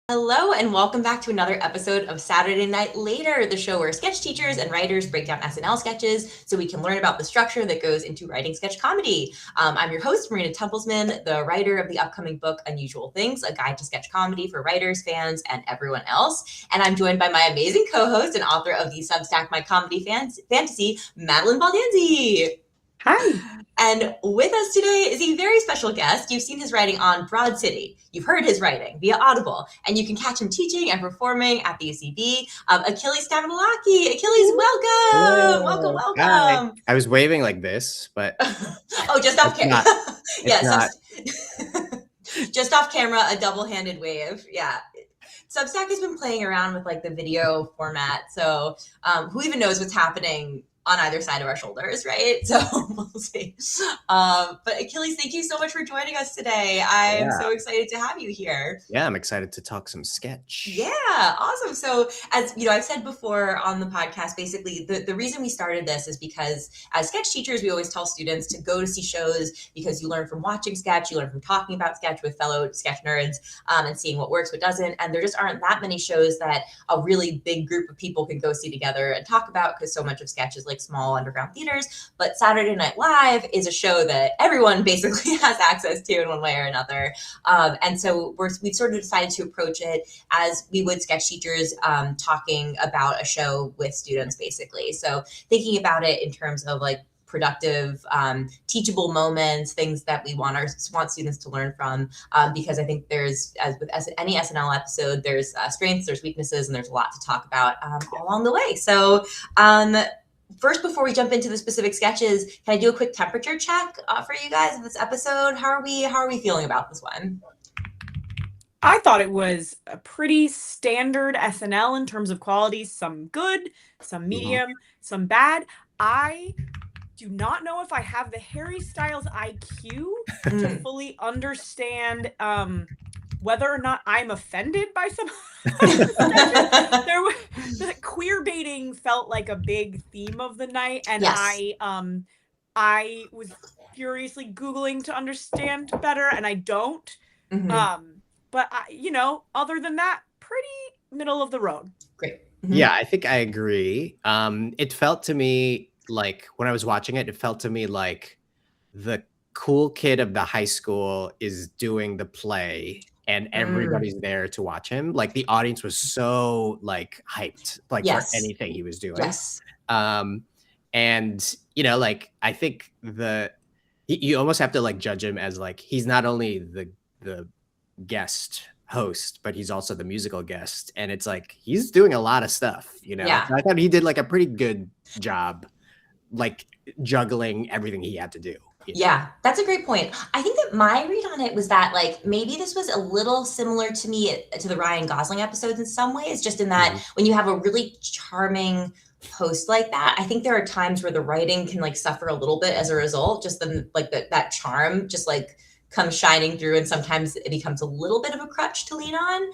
Hello and welcome back to another episode of Saturday Night Later, the show where sketch teachers and writers break down SNL sketches so we can learn about the structure that goes into writing sketch comedy. I'm your host, Marina, the writer of the upcoming book, Unusual Things, a guide to sketch comedy for writers, fans, and everyone else. And I'm joined by my amazing co-host and author of the Substack My Comedy Fantasy, Madalyn. Hi. And with us today is a very special guest. You've seen his writing on Broad City. You've heard his writing via Audible, and you can catch him teaching and performing at the UCB. Achilles Stamatelaky. Achilles, welcome. Hello. Welcome. Hi. I was waving like this, but just off camera. Yes, just off camera, a double-handed wave. Yeah. Substack has been playing around with like the video format, so who even knows what's happening on either side of our shoulders, right? So we'll see. But Achilles, thank you so much for joining us today. I'm so excited to have you here. Yeah, I'm excited to talk some sketch. Yeah, awesome. So as you know, I've said before on the podcast, basically the reason we started this is because as sketch teachers, we always tell students to go to see shows because you learn from watching sketch, you learn from talking about sketch with fellow sketch nerds and seeing what works, what doesn't. And there just aren't that many shows that a really big group of people can go see together and talk about because so much of sketch is like small underground theaters. But Saturday Night Live is a show that everyone basically has access to in one way or another. And so we've sort of decided to approach it as we would sketch teachers talking about a show with students, basically. So thinking about it in terms of like productive, teachable moments, things that we want students to learn from, because I think there's, as with any SNL episode, there's strengths, there's weaknesses, and there's a lot to talk about all along the way. So first, before we jump into the specific sketches, can I do a quick temperature check for you guys of this episode? How are we feeling about this one? I thought it was a pretty standard SNL in terms of quality. Some good, some medium, some bad. I do not know if I have the Harry Styles IQ to fully understand whether or not I'm offended by some. The queer baiting felt like a big theme of the night, and yes. I was furiously Googling to understand better, and I don't. But other than that, pretty middle of the road. Great. Yeah, I think I agree. It felt to me like when I was watching it, it felt to me like the cool kid of the high school is doing the play and everybody's there to watch him. Like the audience was so like hyped, like for anything he was doing. Yes. And like I think you almost have to like judge him as like he's not only the guest host, but he's also the musical guest, and it's like he's doing a lot of stuff. Yeah. I thought he did like a pretty good job, like juggling everything he had to do. Yeah, that's a great point. I think that my read on it was that like maybe this was a little similar to me to the Ryan Gosling episodes in some ways, just in that when you have a really charming host like that, I think there are times where the writing can like suffer a little bit as a result, just that charm just like comes shining through, and sometimes it becomes a little bit of a crutch to lean on.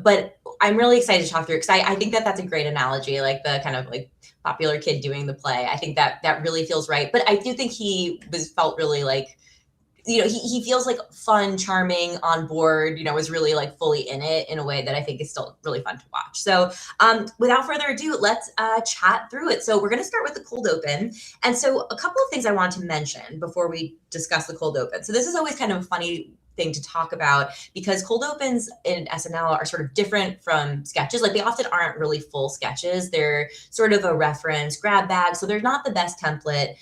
But I'm really excited to talk through it because I think that that's a great analogy, like the kind of like popular kid doing the play. I think that really feels right. But I do think he felt really like, he feels like fun, charming, on board, was really like fully in it in a way that I think is still really fun to watch. So without further ado, let's chat through it. So we're going to start with the cold open. And so a couple of things I want to mention before we discuss the cold open. So this is always kind of a funny thing to talk about because cold opens in SNL are sort of different from sketches. Like they often aren't really full sketches. They're sort of a reference grab bag. So they're not the best template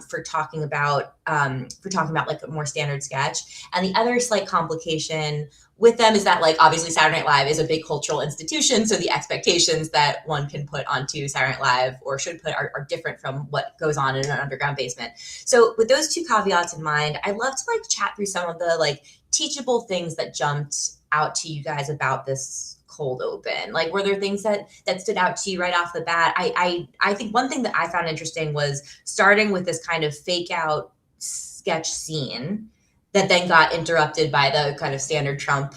for talking about like a more standard sketch. And the other slight complication with them is that like obviously Saturday Night Live is a big cultural institution. So the expectations that one can put onto Saturday Night Live or should put are different from what goes on in an underground basement. So with those two caveats in mind, I'd love to like chat through some of the like teachable things that jumped out to you guys about this cold open. Like were there things that stood out to you right off the bat? I think one thing that I found interesting was starting with this kind of fake out sketch scene that then got interrupted by the kind of standard Trump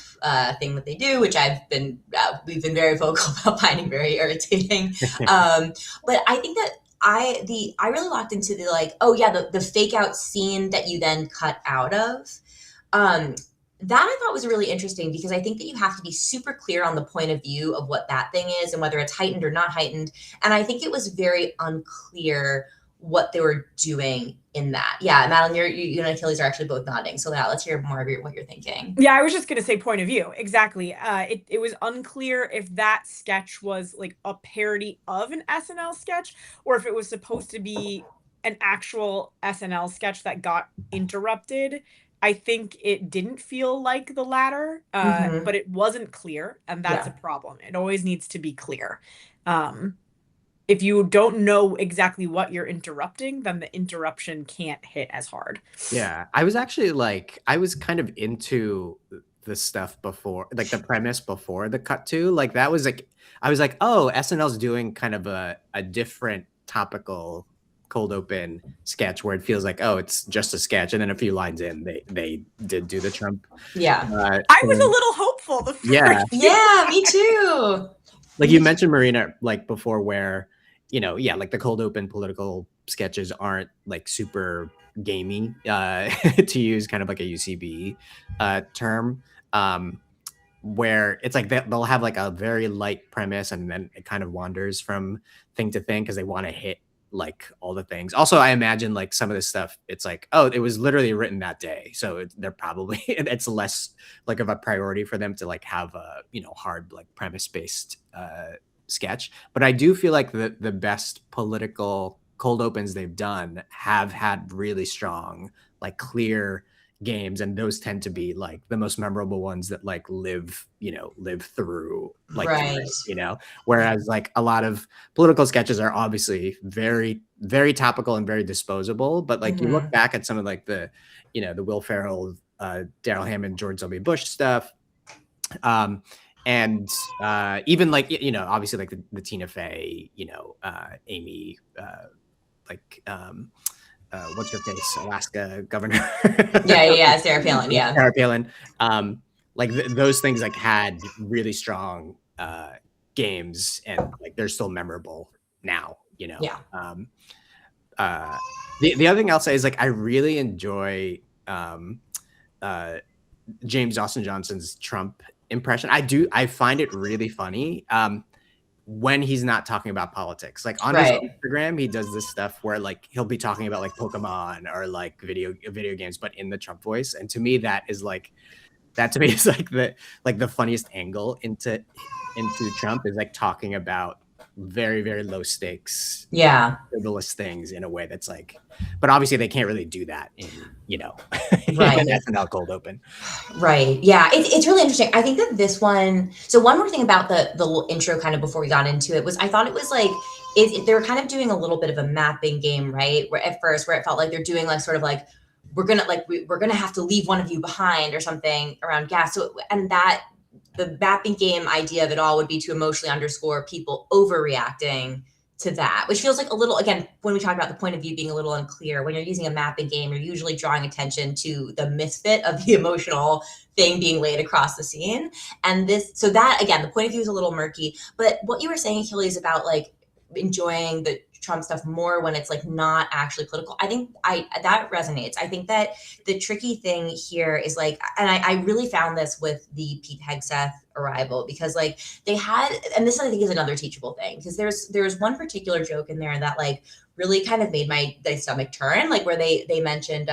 thing that they do, which we've been very vocal about finding very irritating. But I think that I really locked into the like, oh yeah, the fake out scene that you then cut out of. That I thought was really interesting because I think that you have to be super clear on the point of view of what that thing is and whether it's heightened or not heightened. And I think it was very unclear what they were doing in that. Yeah, Madalyn, you and Achilles are actually both nodding. So yeah, let's hear more of what you're thinking. Yeah, I was just gonna say point of view. Exactly. It was unclear if that sketch was like a parody of an SNL sketch or if it was supposed to be an actual SNL sketch that got interrupted. I think it didn't feel like the latter, but it wasn't clear, and that's a problem. It always needs to be clear. If you don't know exactly what you're interrupting, then the interruption can't hit as hard. Yeah, I was actually like, I was kind of into the stuff before, like the premise before the cut to, like that was like, I was like, oh, SNL's doing kind of a different topical cold open sketch where it feels like, oh, it's just a sketch, and then a few lines in, they did do the Trump. I was a little hopeful. Yeah, me too. Like you mentioned, Marina, like before, where like the cold open political sketches aren't like super gamey, to use kind of like a UCB term, where it's like they'll have like a very light premise and then it kind of wanders from thing to thing because they want to hit like all the things. Also, I imagine like some of this stuff, it's like, oh, it was literally written that day, so they're probably it's less like of a priority for them to like have a hard like premise based sketch. But I do feel like the best political cold opens they've done have had really strong, like clear games, and those tend to be like the most memorable ones that like live through like whereas like a lot of political sketches are obviously very, very topical and very disposable, but like you look back at some of like the the Will Ferrell, Daryl Hammond, George W. Bush stuff, and even like obviously like the Tina Fey, Amy, like what's her face, Alaska governor. Sarah Palin. Sarah Palin. Like those things like had really strong games, and like they're still memorable now. The other thing I'll say is like I really enjoy James Austin Johnson's Trump impression. I find it really funny when he's not talking about politics. Like on his Instagram, he does this stuff where like he'll be talking about like Pokemon or like video games, but in the Trump voice. And to me, that is like the funniest angle into Trump is like talking about very, very low stakes, frivolous things in a way that's like, but obviously they can't really do that in in an SNL cold open. Right. Yeah. It's really interesting. I think that this one, so one more thing about the little intro kind of before we got into it was I thought it was like, they were kind of doing a little bit of a mapping game, right? Where at first, where it felt like they're doing like sort of like, we're going to have to leave one of you behind or something around gas. So, and that the mapping game idea of it all would be to emotionally underscore people overreacting to that, which feels like a little, again, when we talk about the point of view being a little unclear, when you're using a mapping game, you're usually drawing attention to the misfit of the emotional thing being laid across the scene. And so that, again, the point of view is a little murky, but what you were saying, Achilles, about like enjoying the Trump stuff more when it's like not actually political, I think that resonates. I think that the tricky thing here is like, and I really found this with the Pete Hegseth arrival, because like they had, and this I think is another teachable thing, because there's one particular joke in there that like really kind of made my stomach turn, like where they mentioned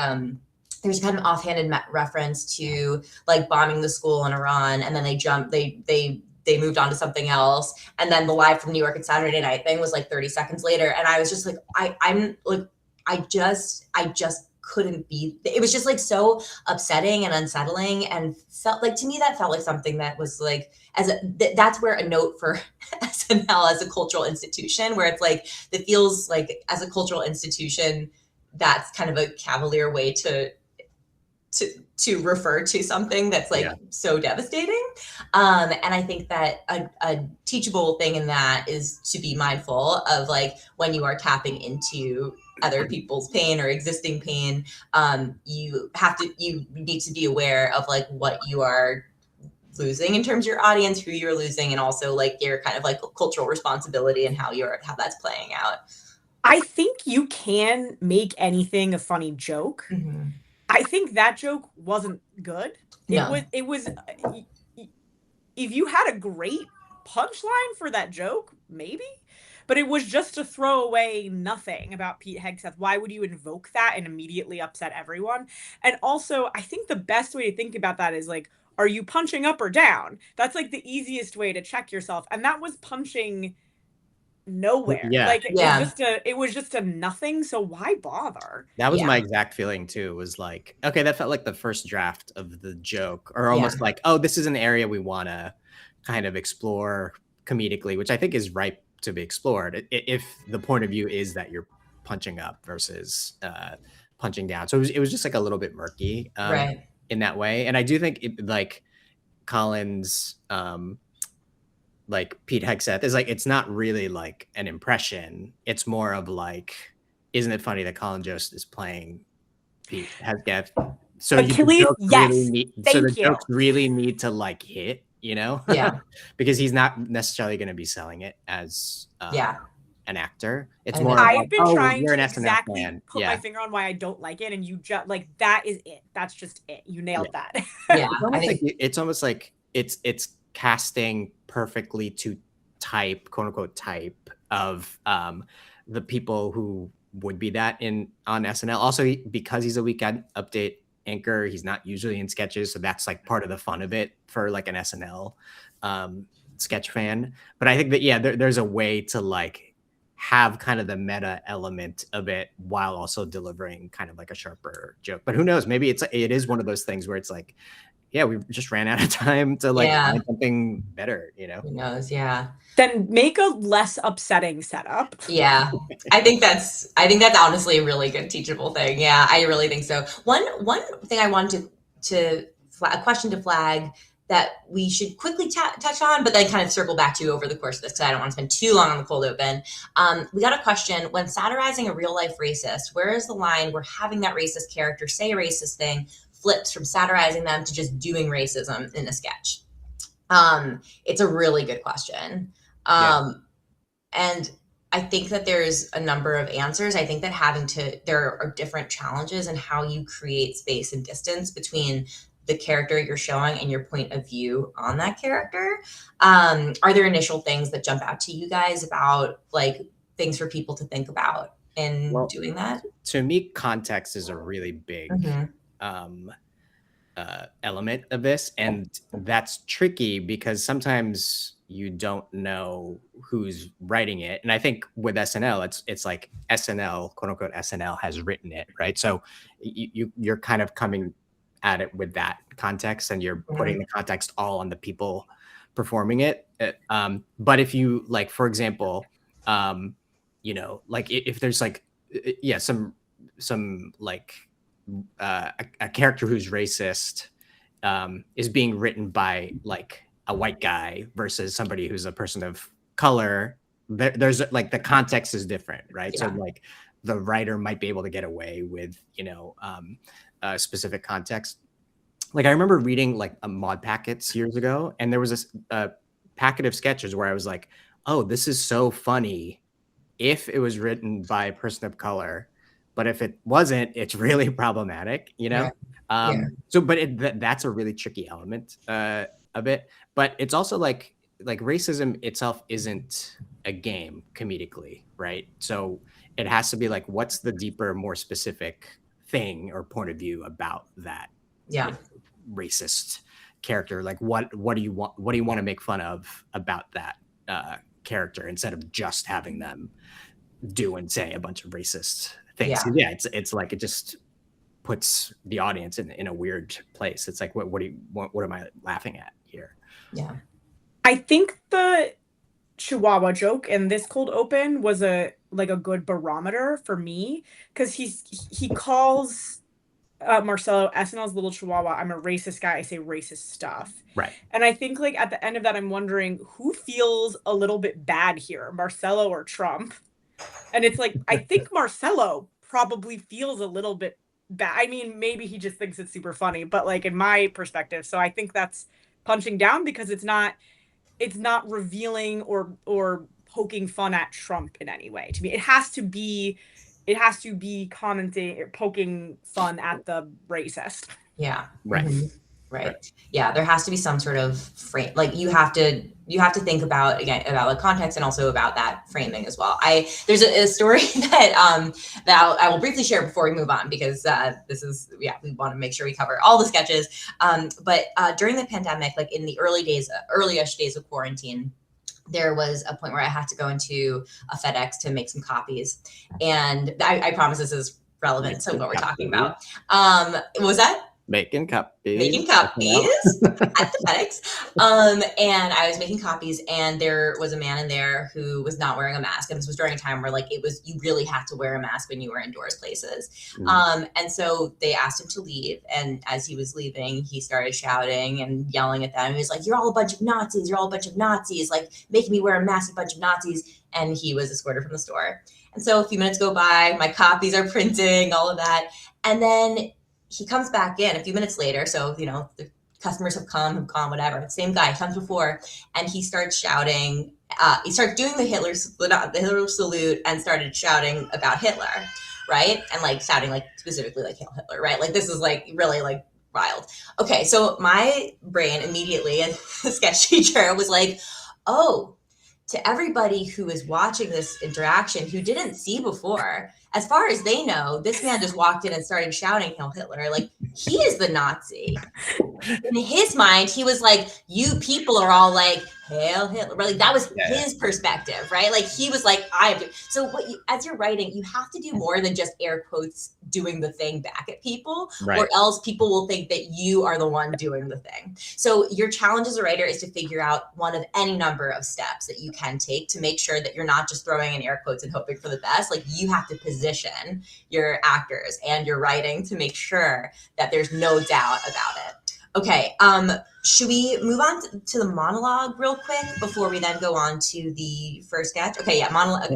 there's kind of offhanded reference to like bombing the school in Iran, and then they moved on to something else. And then the Live from New York and Saturday Night thing was like 30 seconds later. And I was just like, I just couldn't be, it was just like so upsetting and unsettling, and felt like, to me, that felt like something that was like, that's where a note for SNL as a cultural institution, where it's like, it feels like as a cultural institution, that's kind of a cavalier way to refer to something that's like so devastating. And I think that a teachable thing in that is to be mindful of like when you are tapping into other people's pain or existing pain, you need to be aware of like what you are losing in terms of your audience, who you're losing, and also like your kind of like cultural responsibility and how that's playing out. I think you can make anything a funny joke. I think that joke wasn't good. It was if you had a great punchline for that joke, maybe, but it was just to throw away nothing about Pete Hegseth. Why would you invoke that and immediately upset everyone? And also, I think the best way to think about that is like, are you punching up or down? That's like the easiest way to check yourself. And that was punching nowhere. Yeah. Like it was just a nothing. So why bother? That was my exact feeling too. Was like, okay, that felt like the first draft of the joke, or almost like, oh, this is an area we want to kind of explore comedically, which I think is ripe to be explored if the point of view is that you're punching up versus punching down. So it was just like a little bit murky in that way. And I do think like Colin's like Pete Hegseth is like, it's not really like an impression. It's more of like, isn't it funny that Colin Jost is playing Pete Hegseth? So Achilles, the jokes really need to like hit, you know? Yeah. Because he's not necessarily going to be selling it as an actor. It's more I've like, been trying you're to an SNL fan. put my finger on why I don't like it, and you just like that is it. That's just it. You nailed that. Yeah. It's almost like it's casting perfectly to type, quote unquote type of the people who would be that on SNL. Also, because he's a weekend update anchor, he's not usually in sketches, so that's like part of the fun of it for like an SNL sketch fan. But I think that there's a way to like have kind of the meta element of it while also delivering kind of like a sharper joke. But who knows? Maybe it is one of those things where it's like, yeah, we just ran out of time to like find something better, you know? Who knows? Yeah. Then make a less upsetting setup. Yeah. I think that's honestly a really good teachable thing. Yeah, I really think so. One thing I wanted a question to flag that we should quickly touch on, but then kind of circle back to over the course of this, because I don't want to spend too long on the cold open. We got a question: when satirizing a real life racist, where is the line where having that racist character say a racist thing flips from satirizing them to just doing racism in a sketch? It's a really good question. And I think that there's a number of answers. I think that there are different challenges in how you create space and distance between the character you're showing and your point of view on that character. Are there initial things that jump out to you guys about like things for people to think about in doing that? To me, context is a really big element of this, and that's tricky because sometimes you don't know who's writing it. And I think with SNL, it's like SNL, quote unquote SNL, has written it, right? So you're kind of coming at it with that context, and you're putting the context all on the people performing it. But if you like, for example, you know, like if there's like, some like a character who's racist is being written by like a white guy versus somebody who's a person of color, there's like the context is different, right? So like the writer might be able to get away with, you know, a specific context. Like I remember reading like mod packets years ago, and there was a packet of sketches where I was like, oh, this is so funny if it was written by a person of color, but if it wasn't, it's really problematic, you know? So, but that's a really tricky element of it. But it's also like racism itself isn't a game comedically, right? So it has to be like, what's the deeper, more specific thing or point of view about that racist character? Like what do you want to make fun of about that character, instead of just having them do and say a bunch of racist things? It's like it just puts the audience in a weird place. It's like, what am I laughing at here? Yeah, I think the Chihuahua joke in this cold open was a good barometer for me, because he calls Marcelo SNL's little Chihuahua, I'm a racist guy, I say racist stuff. Right. And I think like at the end of that, I'm wondering who feels a little bit bad here, Marcelo or Trump? And it's like, I think Marcelo probably feels a little bit bad. I mean, maybe he just thinks it's super funny, but like in my perspective. So I think that's punching down, because it's not revealing or poking fun at Trump in any way. To me, it has to be commenting or poking fun at the racist. Yeah. Right. Right. Yeah, there has to be some sort of frame. Like you have to think about again about the context and also about that framing as well. There's a story that I will briefly share before we move on because this is we want to make sure we cover all the sketches. But during the pandemic, like in the early-ish days of quarantine, there was a point where I had to go into a FedEx to make some copies, and I promise this is relevant to what we're talking about. What was that? Making copies. Making copies at the FedEx. And I was making copies, and there was a man in there who was not wearing a mask. And this was during a time where like you really had to wear a mask when you were indoors places. And so they asked him to leave. And as he was leaving, he started shouting and yelling at them. He was like, "You're all a bunch of Nazis. You're all a bunch of Nazis. Like making me wear a mask, a bunch of Nazis." And he was escorted from the store. And so a few minutes go by, my copies are printing, all of that. And then he comes back in a few minutes later. So, the customers have gone, whatever. The same guy comes before, and he starts shouting. He started doing the Hitler salute and started shouting about Hitler, right? And like shouting like specifically like Hail Hitler, right? Like this is like really like wild. Okay, so my brain immediately and the sketch teacher was like, oh, to everybody who is watching this interaction who didn't see before, as far as they know, this man just walked in and started shouting Hail Hitler. Like, he is the Nazi. In his mind, he was like, you people are all like, Hail Hitler. Like, that was his perspective, right? Like, he was like, I have to. So as you're writing, you have to do more than just air quotes doing the thing back at people, or else people will think that you are the one doing the thing. So your challenge as a writer is to figure out one of any number of steps that you can take to make sure that you're not just throwing in air quotes and hoping for the best. Like, you have to position your actors and your writing to make sure that there's no doubt about it. Okay, should we move on to the monologue real quick before we then go on to the first sketch? Okay, monologue.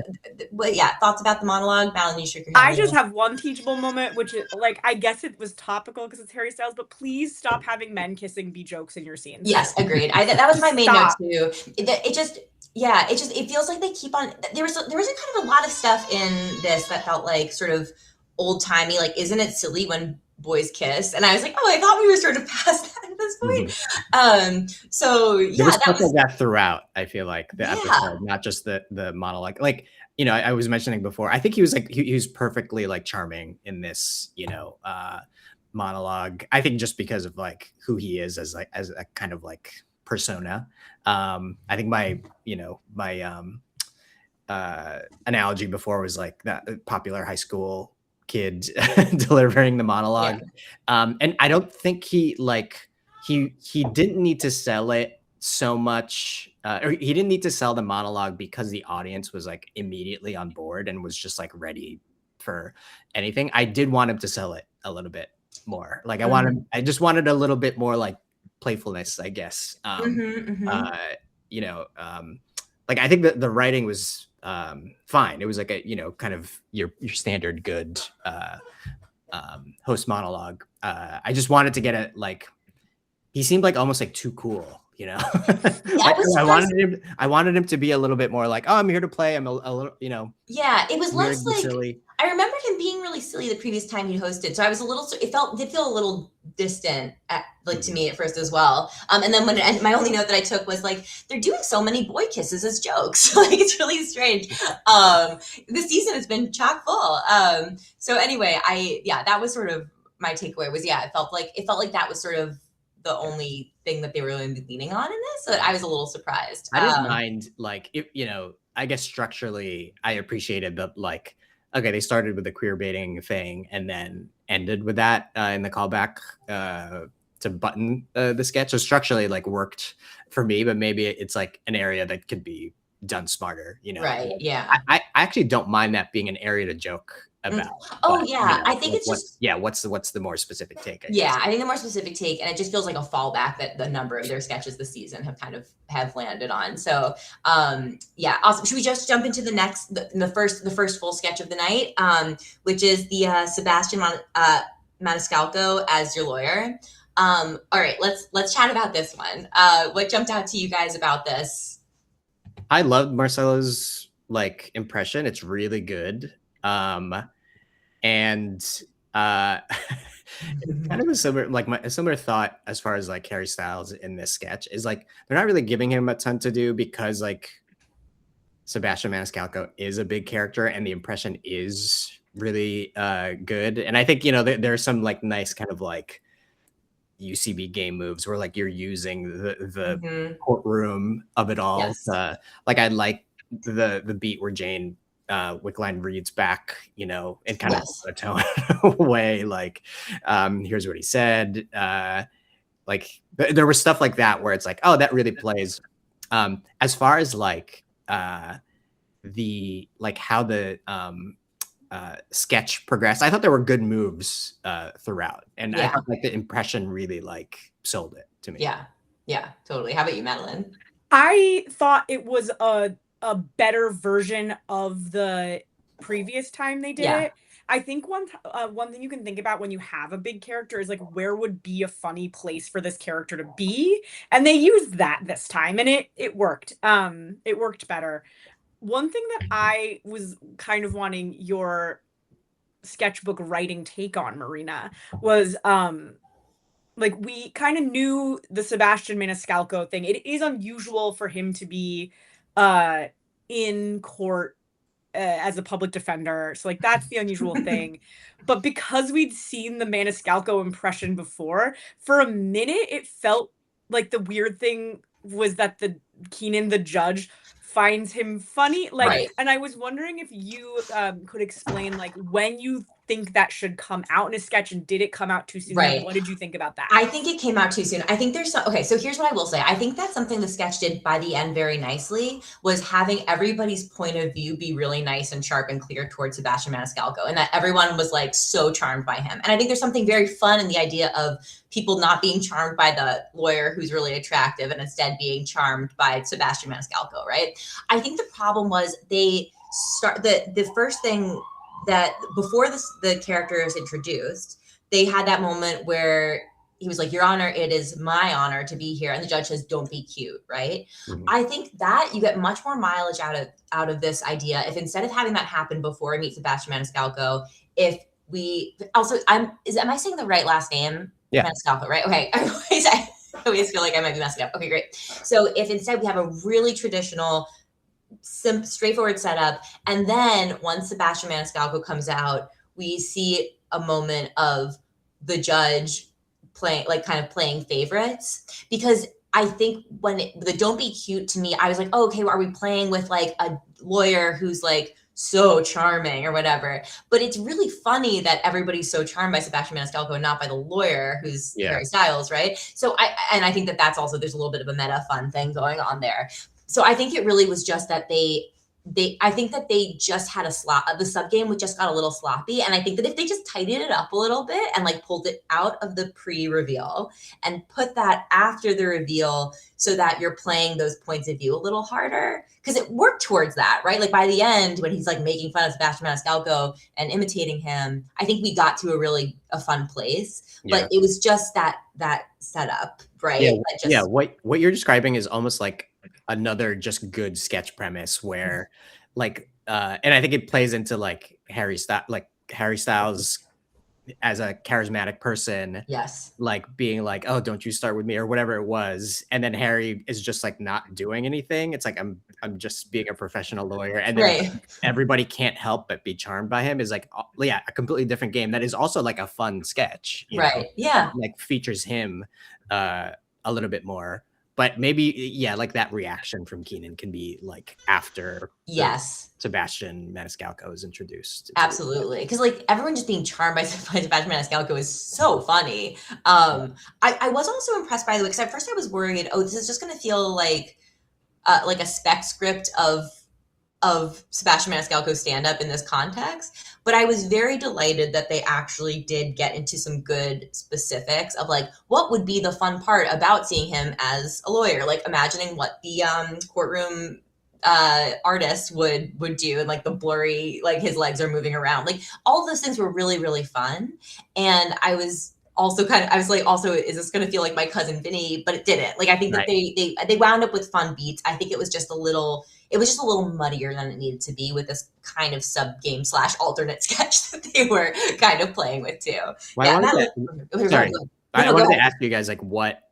Thoughts about the monologue? Madalyn, you shook your head. I just have one teachable moment, which is like, I guess it was topical because it's Harry Styles, but please stop having men kissing be jokes in your scenes. Yes, agreed. That was my main note too. It feels like they keep on. There was kind of a lot of stuff in this that felt like sort of old timey. Like, isn't it silly when boys kiss? And I was like, oh, I thought we were sort of past that at this point. There was stuff like that throughout. I feel like the episode, not just the monologue. Like, I was mentioning before, I think he was like he was perfectly like charming in this, monologue. I think just because of like who he is as a kind of like persona. I think my analogy before was like that popular high school kid delivering the monologue. And I don't think he didn't need to sell it so much, or he didn't need to sell the monologue because the audience was like immediately on board and was just like ready for anything. I did want him to sell it a little bit more. Like I just wanted a little bit more like playfulness, I guess. Like I think that the writing was fine. It was like a kind of your standard good host monologue. I just wanted to get it like he seemed like almost like too cool, I wanted him to be a little bit more like, oh, I'm here to play. I'm a little, it was less like silly. I remembered him being really silly the previous time he hosted, so I was did feel a little distant to me at first as well. And then my only note that I took was like, they're doing so many boy kisses as jokes. Like, it's really strange. This season has been chock full. So anyway, that was sort of my takeaway was, it felt like that was sort of the only thing that they were really leaning on in this. So I was a little surprised. I didn't mind, like, if, I guess structurally I appreciated that, like, okay, they started with the queer baiting thing and then ended with that in the callback to button the sketch. So structurally, like, worked for me, but maybe it's like an area that could be done smarter, Right, yeah. I actually don't mind that being an area to joke about. I think it's what's the more specific take? I think the more specific take, and it just feels like a fallback that the number of their sketches this season have landed on. So awesome. Should we just jump into the next the first full sketch of the night, which is the Sebastian Maniscalco as your lawyer. All right, let's chat about this one. What jumped out to you guys about this? I loved Marcelo's like impression. It's really good. And It's kind of a similar thought as far as like Harry Styles in this sketch is like they're not really giving him a ton to do because like Sebastian Maniscalco is a big character and the impression is really good. And I think, you know, there's some like nice kind of like UCB game moves where like you're using the courtroom of it all. Yes. Like I like the beat where Jane Wickline reads back, you know, in kind of a tone way, like here's what he said. Like there was stuff like that where it's like, oh, that really plays. As far as like the like how the sketch progressed, I thought there were good moves throughout, and I thought like the impression really like sold it to me. Yeah, totally. How about you, Madalyn? I thought it was a better version of the previous time they did it. I think one thing you can think about when you have a big character is like, where would be a funny place for this character to be? And they used that this time, and it worked. It worked better. One thing that I was kind of wanting your sketchbook writing take on, Marina, was like we kind of knew the Sebastian Maniscalco thing. It is unusual for him to be in court as a public defender. So like that's the unusual thing. But because we'd seen the Maniscalco impression before, for a minute it felt like the weird thing was that the Keenan the judge finds him funny. Like and I was wondering if you could explain like when you think that should come out in a sketch, and did it come out too soon? Like, what did you think about that? I think it came out too soon. I think there's some, okay, so here's what I will say. I think that's something the sketch did by the end very nicely, was having everybody's point of view be really nice and sharp and clear towards Sebastian Maniscalco, and that everyone was like so charmed by him. And I think there's something very fun in the idea of people not being charmed by the lawyer who's really attractive and instead being charmed by Sebastian Maniscalco, right? I think the problem was the first thing that before the character is introduced, they had that moment where he was like, "Your Honor, it is my honor to be here," and the judge says, "Don't be cute," right? I think that you get much more mileage out of this idea if instead of having that happen before I meet Sebastian Maniscalco, if we also am I saying the right last name? Yeah, Maniscalco, right? Okay, I always feel like I might be messing up. Okay, great. So if instead we have a really traditional, straightforward setup, and then once Sebastian Maniscalco comes out, we see a moment of the judge playing, like kind of playing favorites, because I think when the "don't be cute" to me, I was like, oh, okay, well, are we playing with like a lawyer who's like so charming or whatever? But it's really funny that everybody's so charmed by Sebastian Maniscalco and not by the lawyer who's Harry Styles, right? So I think that's also, there's a little bit of a meta fun thing going on there. So I think it really was just that I think that they just had the sub game just got a little sloppy. And I think that if they just tidied it up a little bit and like pulled it out of the pre-reveal and put that after the reveal so that you're playing those points of view a little harder, because it worked towards that, right? Like by the end, when he's like making fun of Sebastian Maniscalco and imitating him, I think we got to a fun place, but it was just that setup, right? What you're describing is almost like another just good sketch premise where like and I think it plays into like Harry Styles as a charismatic person, like being like, oh, don't you start with me or whatever it was, and then Harry is just like not doing anything. It's like I'm just being a professional lawyer, and then everybody can't help but be charmed by him is like a completely different game that is also like a fun sketch, you know? Like features him a little bit more. But maybe, like that reaction from Keenan can be like after Sebastian Maniscalco is introduced. Absolutely. Because like everyone just being charmed by Sebastian Maniscalco is so funny. I was also impressed, by the way, because at first I was worried, oh, this is just going to feel like a spec script of Sebastian Maniscalco's stand-up in this context. But I was very delighted that they actually did get into some good specifics of like, what would be the fun part about seeing him as a lawyer? Like imagining what the courtroom artist would do, and like the blurry, like his legs are moving around. Like all of those things were really, really fun. And I was also is this going to feel like My Cousin Vinny? But it didn't. Like I think that they wound up with fun beats. I think it was just a little it was just a little muddier than it needed to be with this kind of sub game / alternate sketch that they were kind of playing with too. Well, Yeah, sorry, I go wanted to ahead. ask you guys like what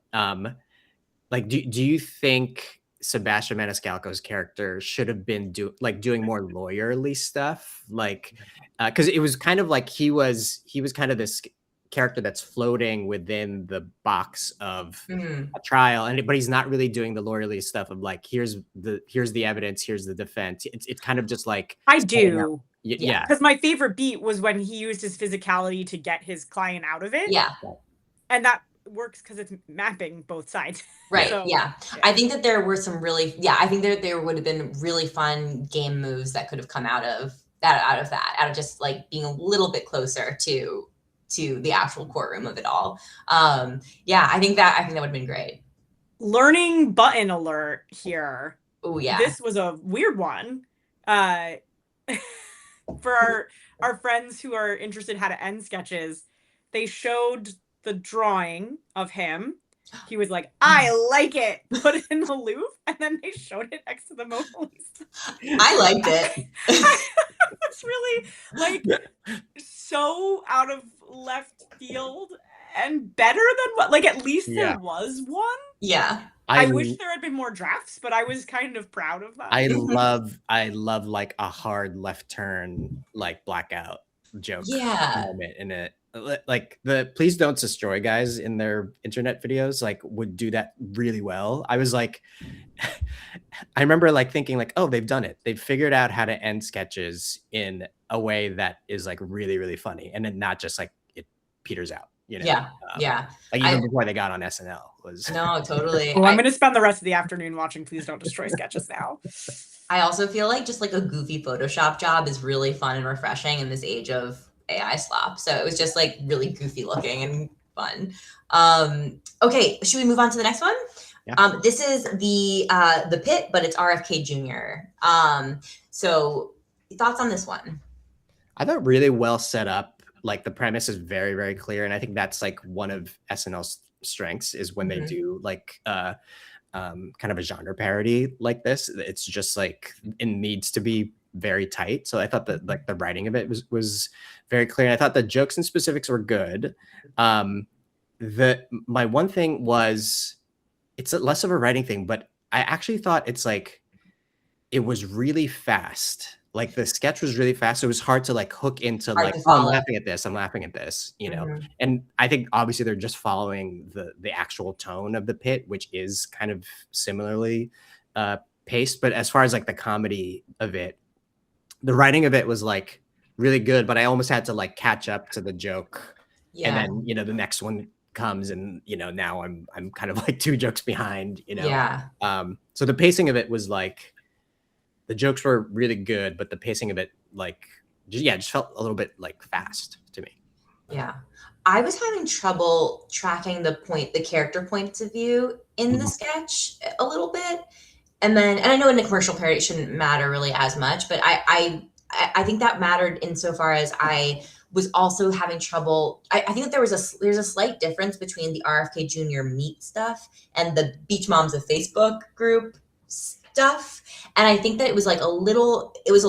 like do you think Sebastian Maniscalco's character should have been doing more lawyerly stuff, like because it was kind of like he was kind of this character that's floating within the box of a trial, but he's not really doing the lawyerly stuff of like here's the evidence, here's the defense. It's kind of just like I do. Yeah, because my favorite beat was when he used his physicality to get his client out of it. Yeah, and that works because it's mapping both sides. Right. So, yeah. I think that there were some really, I think there would have been really fun game moves that could have come out of just like being a little bit closer to the actual courtroom of it all. Yeah, I think that would have been great. Learning button alert here. Oh yeah. This was a weird one. For our friends who are interested how to end sketches, they showed the drawing of him. He was like, I like it, put it in the loop, and then they showed it next to the Mona Lisa. I liked it. It's really like so out of left field and better than what, like at least there was one. Yeah. I wish there had been more drafts, but I was kind of proud of that. I love like a hard left turn, like blackout joke moment in it. Like the please don't destroy guys in their internet videos like would do that really well. I was like, I remember like thinking like, oh, they've done it. They've figured out how to end sketches in a way that is like really, really funny. And then not just like it peters out. You know? Yeah. Like even before they got on SNL was. No, totally. Well, I'm going to spend the rest of the afternoon watching Please Don't Destroy sketches now. I also feel like just like a goofy Photoshop job is really fun and refreshing in this age of AI slop. So it was just like really goofy looking and fun. Okay, should we move on to the next one? Yeah. This is the Pit, but it's RFK Jr. So thoughts on this one? I thought really well set up. Like the premise is very, very clear. And I think that's like one of SNL's strengths is when they do like kind of a genre parody like this. It's just like it needs to be very tight. So I thought that like the writing of it was very clear. And I thought the jokes and specifics were good. My one thing was it's less of a writing thing, but I actually thought it's like it was really fast. Like the sketch was really fast. So it was hard to like hook into like, oh, I'm laughing at this, you know? And I think obviously they're just following the actual tone of the Pit, which is kind of similarly paced. But as far as like the comedy of it, the writing of it was like really good, but I almost had to like catch up to the joke. Yeah. And then, you know, the next one comes and, you know, now I'm kind of like 2 jokes behind, you know? Yeah. So the pacing of it was like, the jokes were really good, but the pacing of it, like, just felt a little bit like fast to me. Yeah. I was having trouble tracking the character points of view in the sketch a little bit. And I know in a commercial parody, it shouldn't matter really as much, but I think that mattered insofar as I was also having trouble. I think that there's a slight difference between the RFK Jr. Meet stuff and the Beach Moms of Facebook group stuff. And I think that it was like it was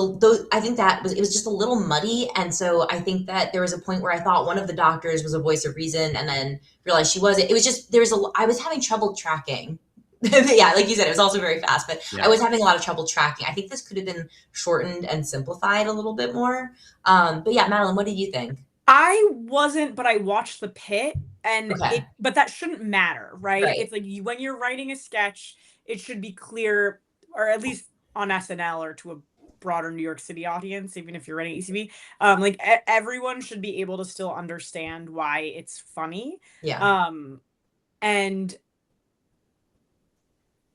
just a little muddy. And so I think that there was a point where I thought one of the doctors was a voice of reason and then realized she wasn't. It was just, I was having trouble tracking. Yeah, like you said, it was also very fast, but I was having a lot of trouble tracking. I think this could have been shortened and simplified a little bit more. But yeah, Madalyn, what did you think? I wasn't, but I watched the Pit and but that shouldn't matter, right? It's like when you're writing a sketch, it should be clear, or at least on SNL or to a broader New York City audience, even if you're writing UCB, like everyone should be able to still understand why it's funny. Yeah. And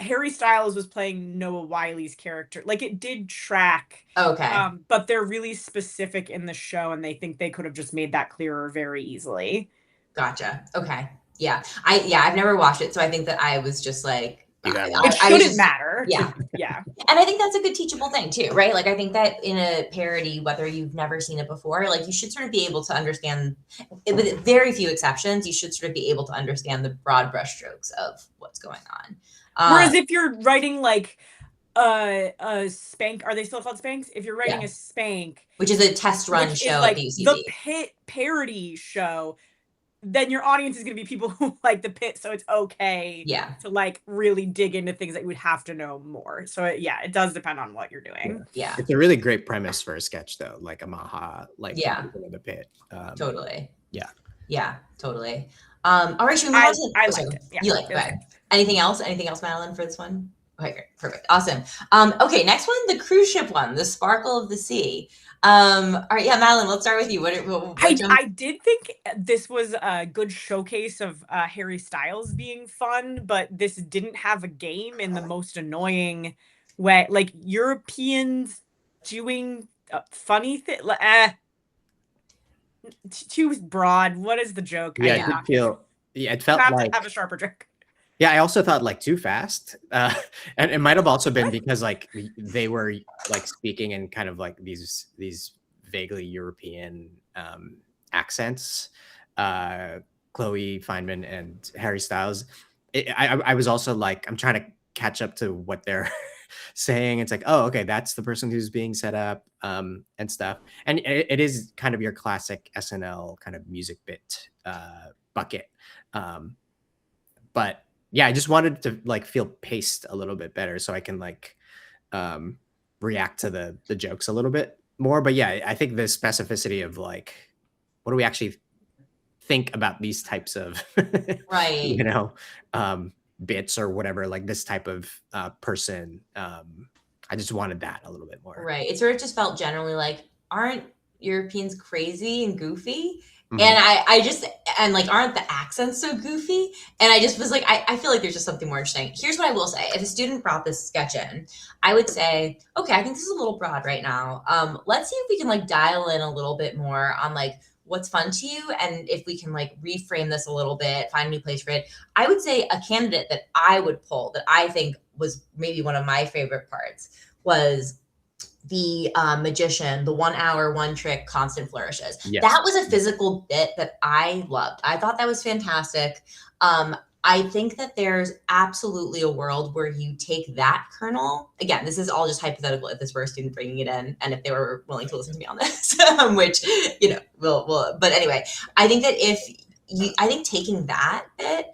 Harry Styles was playing Noah Wiley's character. Like it did track. Okay. But they're really specific in the show and they think they could have just made that clearer very easily. Gotcha. Okay. Yeah. I've never watched it. So I think that I was just like, it shouldn't matter. Yeah. Yeah. And I think that's a good teachable thing too, right? Like I think that in a parody, whether you've never seen it before, like you should sort of be able to understand, with very few exceptions, you should sort of be able to understand the broad brushstrokes of what's going on. Whereas if you're writing like Spank. Are they still called Spanks? If you're writing a Spank, which is a test run which show is at like the UCB. the Pit parody show, then your audience is going to be people who like the Pit, so it's okay to like really dig into things that you would have to know more. So it does depend on what you're doing. Yeah. It's a really great premise for a sketch though, like a Maha, like the Pit. Totally. Yeah. Yeah, totally. All right, should we move on to I liked it. Yeah. You liked it. Okay. Anything else, Madalyn, for this one? Okay, great. Perfect. Awesome. Okay, next one, the cruise ship one, the Sparkle of the Sea. All right, yeah, Madalyn, let's start with you. I did think this was a good showcase of Harry Styles being fun, but this didn't have a game in the most annoying way. Like Europeans doing funny thing. Too broad. What is the joke? Yeah, it did feel. Yeah, it felt like have a sharper joke. Yeah, I also thought like too fast, and it might have also been because like they were like speaking in kind of like these vaguely European accents. Chloe Fineman and Harry Styles. I was also like, I'm trying to catch up to what they're saying. It's like, oh, okay, that's the person who's being set up and stuff. And it is kind of your classic SNL kind of music bit bucket. But yeah, I just wanted to like feel paced a little bit better so I can like react to the jokes a little bit more. But yeah, I think the specificity of like, what do we actually think about these types of, you know, bits or whatever, like this type of person. I just wanted that a little bit more. Right. It sort of just felt generally like, aren't Europeans crazy and goofy? Mm-hmm. And like, aren't the accents so goofy? And I just was like, I feel like there's just something more interesting. Here's what I will say. If a student brought this sketch in, I would say, okay, I think this is a little broad right now. Let's see if we can like dial in a little bit more on like what's fun to you. And if we can like reframe this a little bit, find a new place for it. I would say a candidate that I would pull that I think was maybe one of my favorite parts was the magician, the 1 hour, one trick, constant flourishes. Yes. That was a physical bit that I loved. I thought that was fantastic. I think that there's absolutely a world where you take that kernel. Again, this is all just hypothetical if this were a student bringing it in and if they were willing to listen to me on this, which, you know, we'll, but anyway, I think that I think taking that bit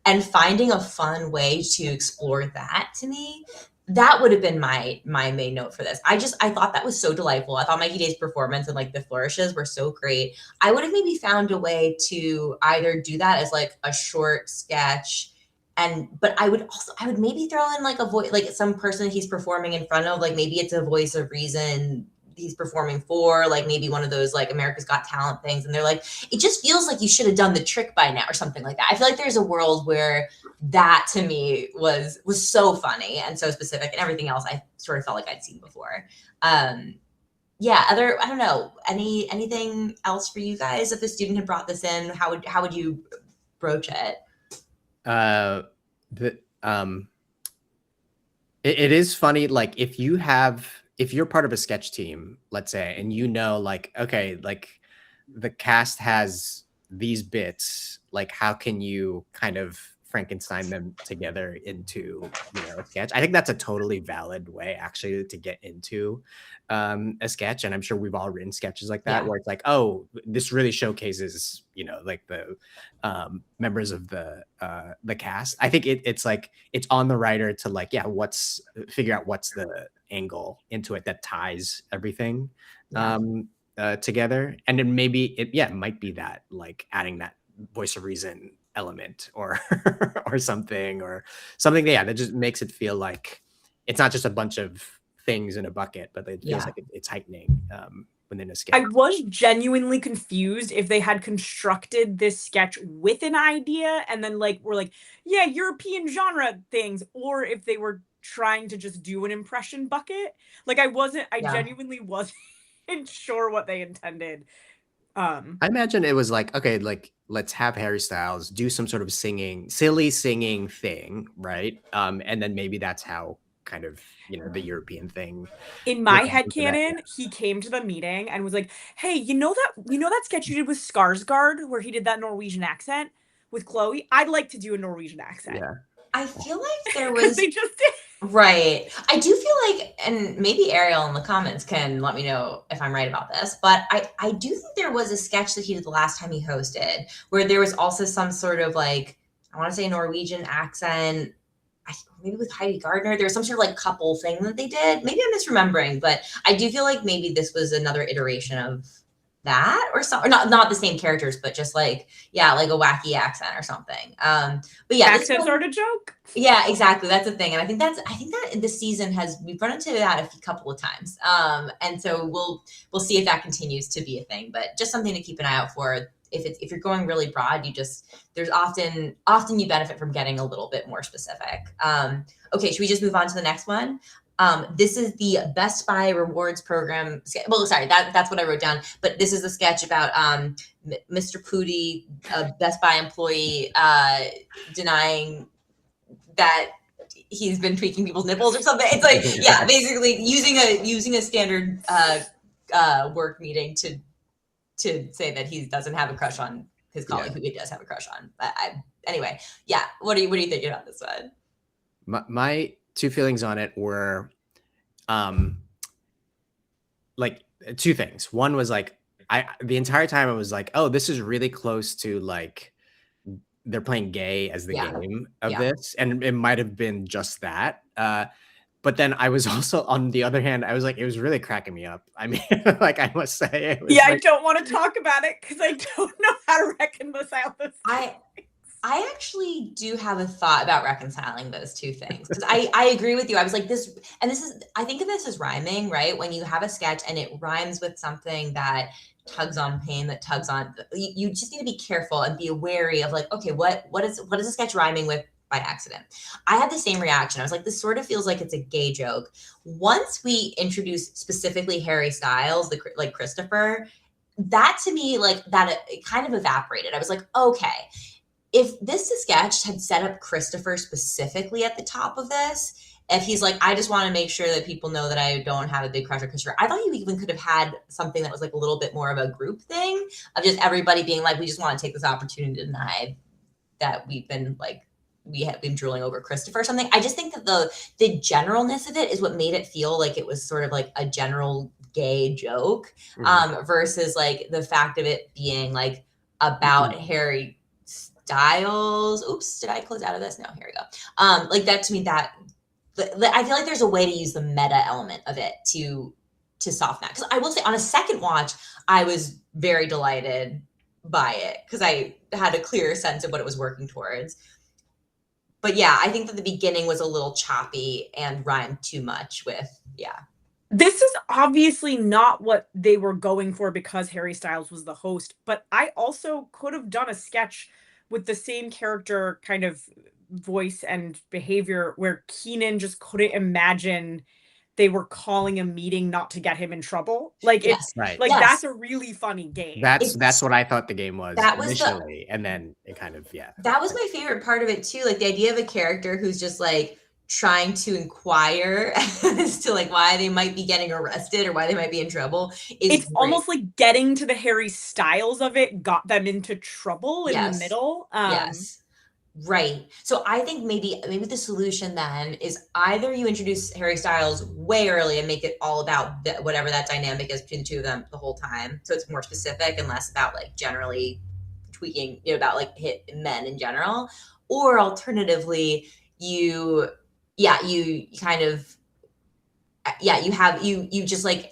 and finding a fun way to explore that, to me, that would have been my main note for this. I thought that was so delightful. I thought Mikey Day's performance and like the flourishes were so great. I would have maybe found a way to either do that as like a short sketch, but I would maybe throw in like a voice, like some person he's performing in front of, like maybe it's a voice of reason he's performing for, like maybe one of those like America's Got Talent things, and they're like, it just feels like you should have done the trick by now or something like that. I feel like there's a world where that to me was so funny and so specific, and everything else I sort of felt like I'd seen before. I don't know, anything else for you guys? If the student had brought this in, how would you broach it? It is funny, like if you're part of a sketch team, let's say, and you know, like, okay, like the cast has these bits, like how can you kind of Frankenstein them together into, you know, a sketch? I think that's a totally valid way actually to get into a sketch. And I'm sure we've all written sketches like that, where it's like, oh, this really showcases, you know, like the members of the cast. I think it's like, it's on the writer to like, figure out what's the angle into it that ties everything together. And then maybe it might be that, like adding that voice of reason element or something that just makes it feel like it's not just a bunch of things in a bucket, but it feels like it's heightening within a sketch. I was genuinely confused if they had constructed this sketch with an idea and then like were like, yeah, European genre things, or if they were trying to just do an impression bucket. Like I genuinely wasn't sure what they intended. I imagine it was like, okay, like let's have Harry Styles do some sort of silly singing thing, right? And then maybe that's how kind of, you know, the European thing. In my headcanon, he came to the meeting and was like, hey, you know that sketch you did with Skarsgård where he did that Norwegian accent with Chloe? I'd like to do a Norwegian accent. Yeah. I feel like there was they just did. Right. I do feel like, and maybe Ariel in the comments can let me know if I'm right about this, but I do think there was a sketch that he did the last time he hosted where there was also some sort of like, I want to say Norwegian accent. Maybe with Heidi Gardner, there was some sort of like couple thing that they did. Maybe I'm misremembering, but I do feel like maybe this was another iteration of that or something, or not the same characters, but just like, yeah, like a wacky accent or something. But yeah, Accents are a joke. yeah, exactly. That's the thing. And I think that this season we've run into that a couple of times. And so we'll see if that continues to be a thing, but just something to keep an eye out for. If you're going really broad, there's often you benefit from getting a little bit more specific. Okay, should we just move on to the next one? This is the Best Buy rewards program. Well, sorry, that's what I wrote down. But this is a sketch about Mr. Pooty, a Best Buy employee, denying that he's been tweaking people's nipples or something. It's like, yeah, basically using a standard work meeting to say that he doesn't have a crush on his colleague who he does have a crush on. Anyway, yeah. What are you thinking on this one? My two feelings on it were, like two things. One was like, the entire time I was like, oh, this is really close to like they're playing gay as the game of this, and it might have been just that. But then I was also, on the other hand, I was like, it was really cracking me up. I mean, like I must say, it was yeah, like, I don't want to talk about it because I don't know how to reconcile this. I actually do have a thought about reconciling those two things, because I agree with you. I was like, this, and this is, I think of this as rhyming, right? When you have a sketch and it rhymes with something that tugs on pain, that tugs on, you just need to be careful and be wary of like, okay, what is a sketch rhyming with by accident? I had the same reaction. I was like, this sort of feels like it's a gay joke. Once we introduce specifically Harry Styles, like Christopher, that to me, like that, it kind of evaporated. I was like, okay, if this sketch had set up Christopher specifically at the top of this, if he's like, I just want to make sure that people know that I don't have a big crush on Christopher, I thought you even could have had something that was like a little bit more of a group thing of just everybody being like, we just want to take this opportunity to deny that we have been drooling over Christopher or something. I just think that the generalness of it is what made it feel like it was sort of like a general gay joke, versus like the fact of it being like about Harry Styles. Oops, did I close out of this? No, here we go. Like that to me, that I feel like there's a way to use the meta element of it to soften that. Because I will say, on a second watch, I was very delighted by it because I had a clearer sense of what it was working towards. But yeah, I think that the beginning was a little choppy and rhymed too much with, This is obviously not what they were going for because Harry Styles was the host, but I also could have done a sketch with the same character kind of voice and behavior where Keenan just couldn't imagine they were calling a meeting not to get him in trouble. Like it's right. like that's a really funny game. That's what I thought the game was initially, and then it kind of That was my favorite part of it too. Like the idea of a character who's just like trying to inquire as to like why they might be getting arrested or why they might be in trouble. It's great. Almost like getting to the Harry Styles of it got them into trouble in the middle. Yes. Right. So I think maybe the solution then is either you introduce Harry Styles way early and make it all about whatever that dynamic is between the two of them the whole time. So it's more specific and less about like generally tweaking, about like hit men in general. Or alternatively, you kind of, you just like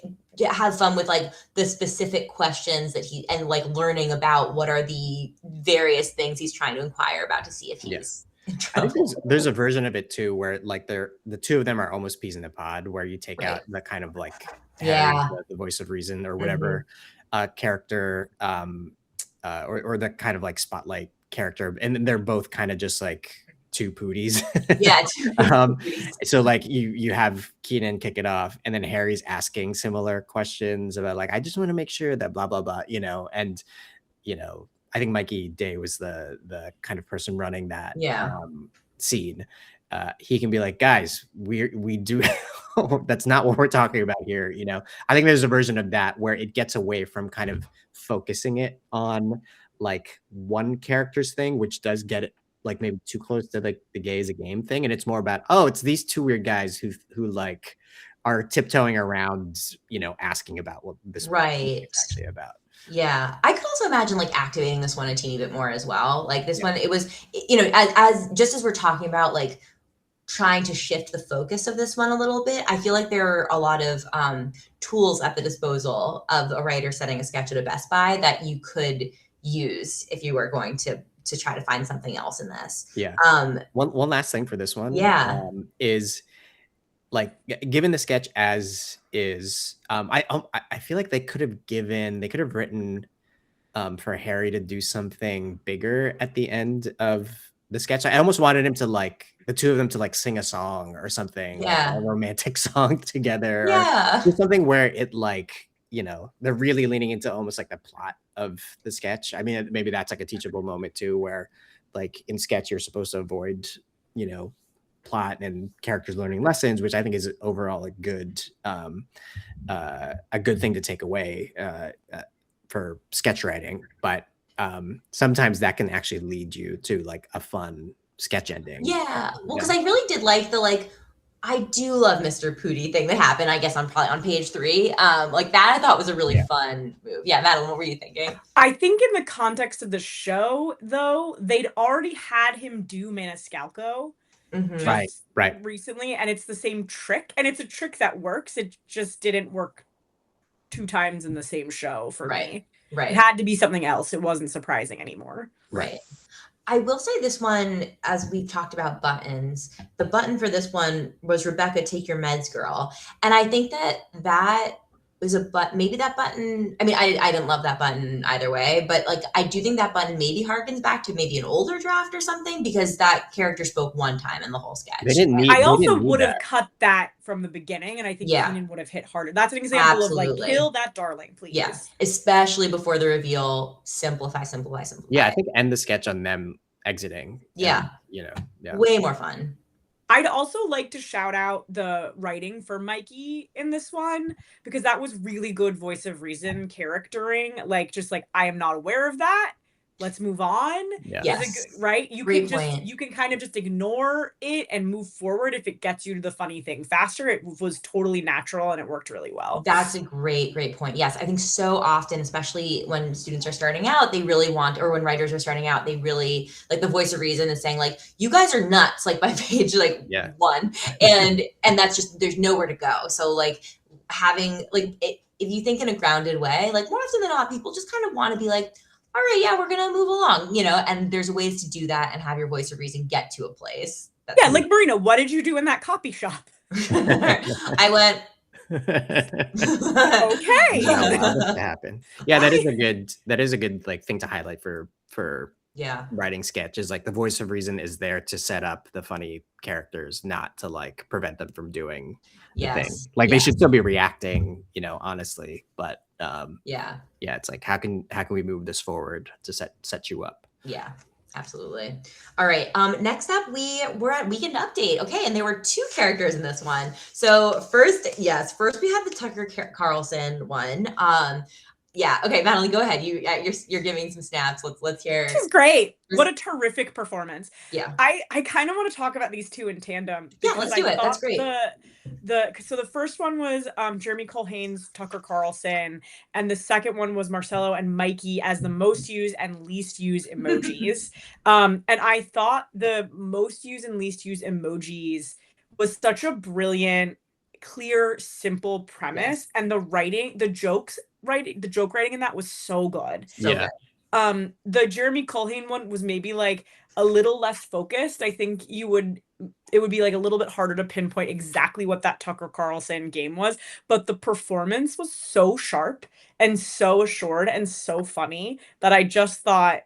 have fun with like the specific questions that and like learning about what are the various things he's trying to inquire about to see if he's in trouble. I think there's a version of it too where like the two of them are almost peas in a pod, where you take out the kind of like the voice of reason or whatever character or the kind of like spotlight character, and they're both kind of just like two pooties. So like you have Keenan kick it off, and then Harry's asking similar questions about like, I just want to make sure that blah blah blah, and I think Mikey Day was the kind of person running that scene. He can be like, guys, we do that's not what we're talking about here. I think there's a version of that where it gets away from kind of focusing it on like one character's thing, which does get it like maybe too close to like the gay is a game thing, and it's more about, oh, it's these two weird guys who like are tiptoeing around, you know, asking about what this Right. is actually about. Yeah, I could also imagine like activating this one a teeny bit more as well. Like this one, it was, you know, as just as we're talking about like trying to shift the focus of this one a little bit, I feel like there are a lot of tools at the disposal of a writer setting a sketch at a Best Buy that you could use if you were going to try to find something else in this. Yeah. One last thing for this one. Yeah. Is like, given the sketch as is, I feel like they could have written for Harry to do something bigger at the end of the sketch. I almost wanted him to like the two of them to like sing a song or something, like a romantic song together, or do something where it like, you know, they're really leaning into almost like the plot of the sketch. I mean, maybe that's like a teachable moment too, where like in sketch you're supposed to avoid, you know, plot and characters learning lessons, which I think is overall a good thing to take away for sketch writing. But sometimes that can actually lead you to like a fun sketch ending. Yeah, well, because I really did like the like, I do love Mr. Pooty thing that happened, I guess, probably on page 3. Like that I thought was a really fun move. Yeah, Madalyn, what were you thinking? I think in the context of the show, though, they'd already had him do Maniscalco just recently, and it's the same trick, and it's a trick that works. It just didn't work 2 times in the same show for me. Right. It had to be something else. It wasn't surprising anymore. Right. I will say this one, as we've talked about buttons, the button for this one was Rebecca, take your meds, girl. And I think that was maybe that button, I mean, I didn't love that button either way, but like, I do think that button maybe harkens back to maybe an older draft or something, because that character spoke one time in the whole sketch. I also would have cut that from the beginning, and I think Keenan would have hit harder. That's an example of like, kill that darling, please. Yeah, especially before the reveal, simplify. Yeah, I think end the sketch on them exiting. Yeah. And, you know, way more fun. I'd also like to shout out the writing for Mikey in this one, because that was really good voice of reason charactering. Like, just like, I am not aware of that. Let's move on. Yes. Right? You can kind of just ignore it and move forward if it gets you to the funny thing faster. It was totally natural and it worked really well. That's a great point. Yes, I think so often, especially when students are starting out, they really want, or when writers are starting out, they really like the voice of reason is saying like, you guys are nuts, like by page 1. And that's just, there's nowhere to go. So like having like, if you think in a grounded way, like more often than not, people just kind of want to be like, all right, yeah, we're going to move along, you know, and there's ways to do that and have your voice of reason get to a place. Like Marina, what did you do in that copy shop? I went, okay. That happen. Yeah, that is a good like thing to highlight for writing sketch, is like the voice of reason is there to set up the funny characters, not to like prevent them from doing the thing. Like they should still be reacting, you know, honestly, but it's like how can we move this forward to set you up? Yeah, absolutely. All right, next up we're at weekend update. Okay, and there were 2 characters in this one. So first we had the Tucker Carlson one. Okay, Madalyn, go ahead. You're giving some snaps. Let's hear. This is great. What a terrific performance. Yeah. I kind of want to talk about these 2 in tandem. Yeah, let's do it. That's great. So the first one was Jeremy Culhane's Tucker Carlson, and the second one was Marcelo and Mikey as the most used and least used emojis. And I thought the most used and least used emojis was such a brilliant, clear, simple premise, and the joke writing in that was so good. Good. The Jeremy Culhane one was maybe like a little less focused. I think it would be like a little bit harder to pinpoint exactly what that Tucker Carlson game was, but the performance was so sharp and so assured and so funny that I just thought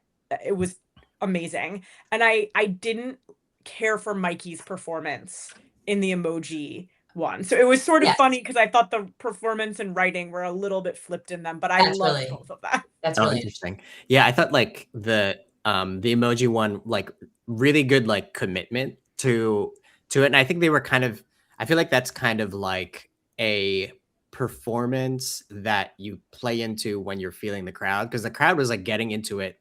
it was amazing. And I didn't care for Mikey's performance in the emoji one. So it was sort of funny because I thought the performance and writing were a little bit flipped in them, but I love both of them. That's really interesting. Yeah, I thought like the emoji one, like really good like commitment to it. And I think they were I feel like that's kind of like a performance that you play into when you're feeling the crowd, because the crowd was like getting into it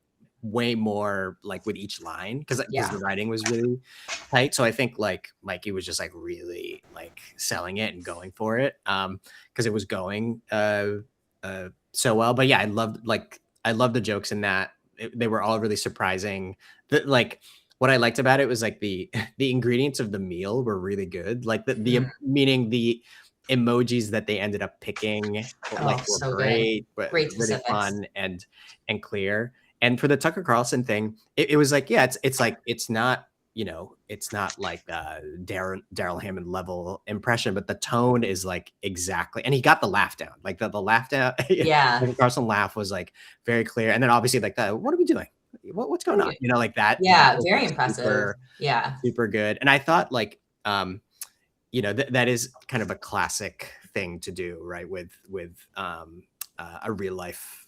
way more like with each line because Yeah. the writing was really tight. So I think like Mikey was just like really like selling it and going for it because it was going so well. But yeah, I loved the jokes in that. They were all really surprising. Like what I liked about it was like the ingredients of the meal were really good. Like meaning the emojis that they ended up picking like were So great, good. but Great really specifics. fun and clear. And for the Tucker Carlson thing, it was like, yeah, it's like it's not, you know, it's not like Daryl Hammond level impression, but the tone is like exactly, and he got the laugh down, like the laugh down. Yeah. The Carlson laugh was like very clear, and then obviously like what are we doing? What's going on? You know, like that. Yeah, that was, very like, impressive. super, Yeah. super good. And I thought like, you know, that is kind of a classic thing to do, right? With a real life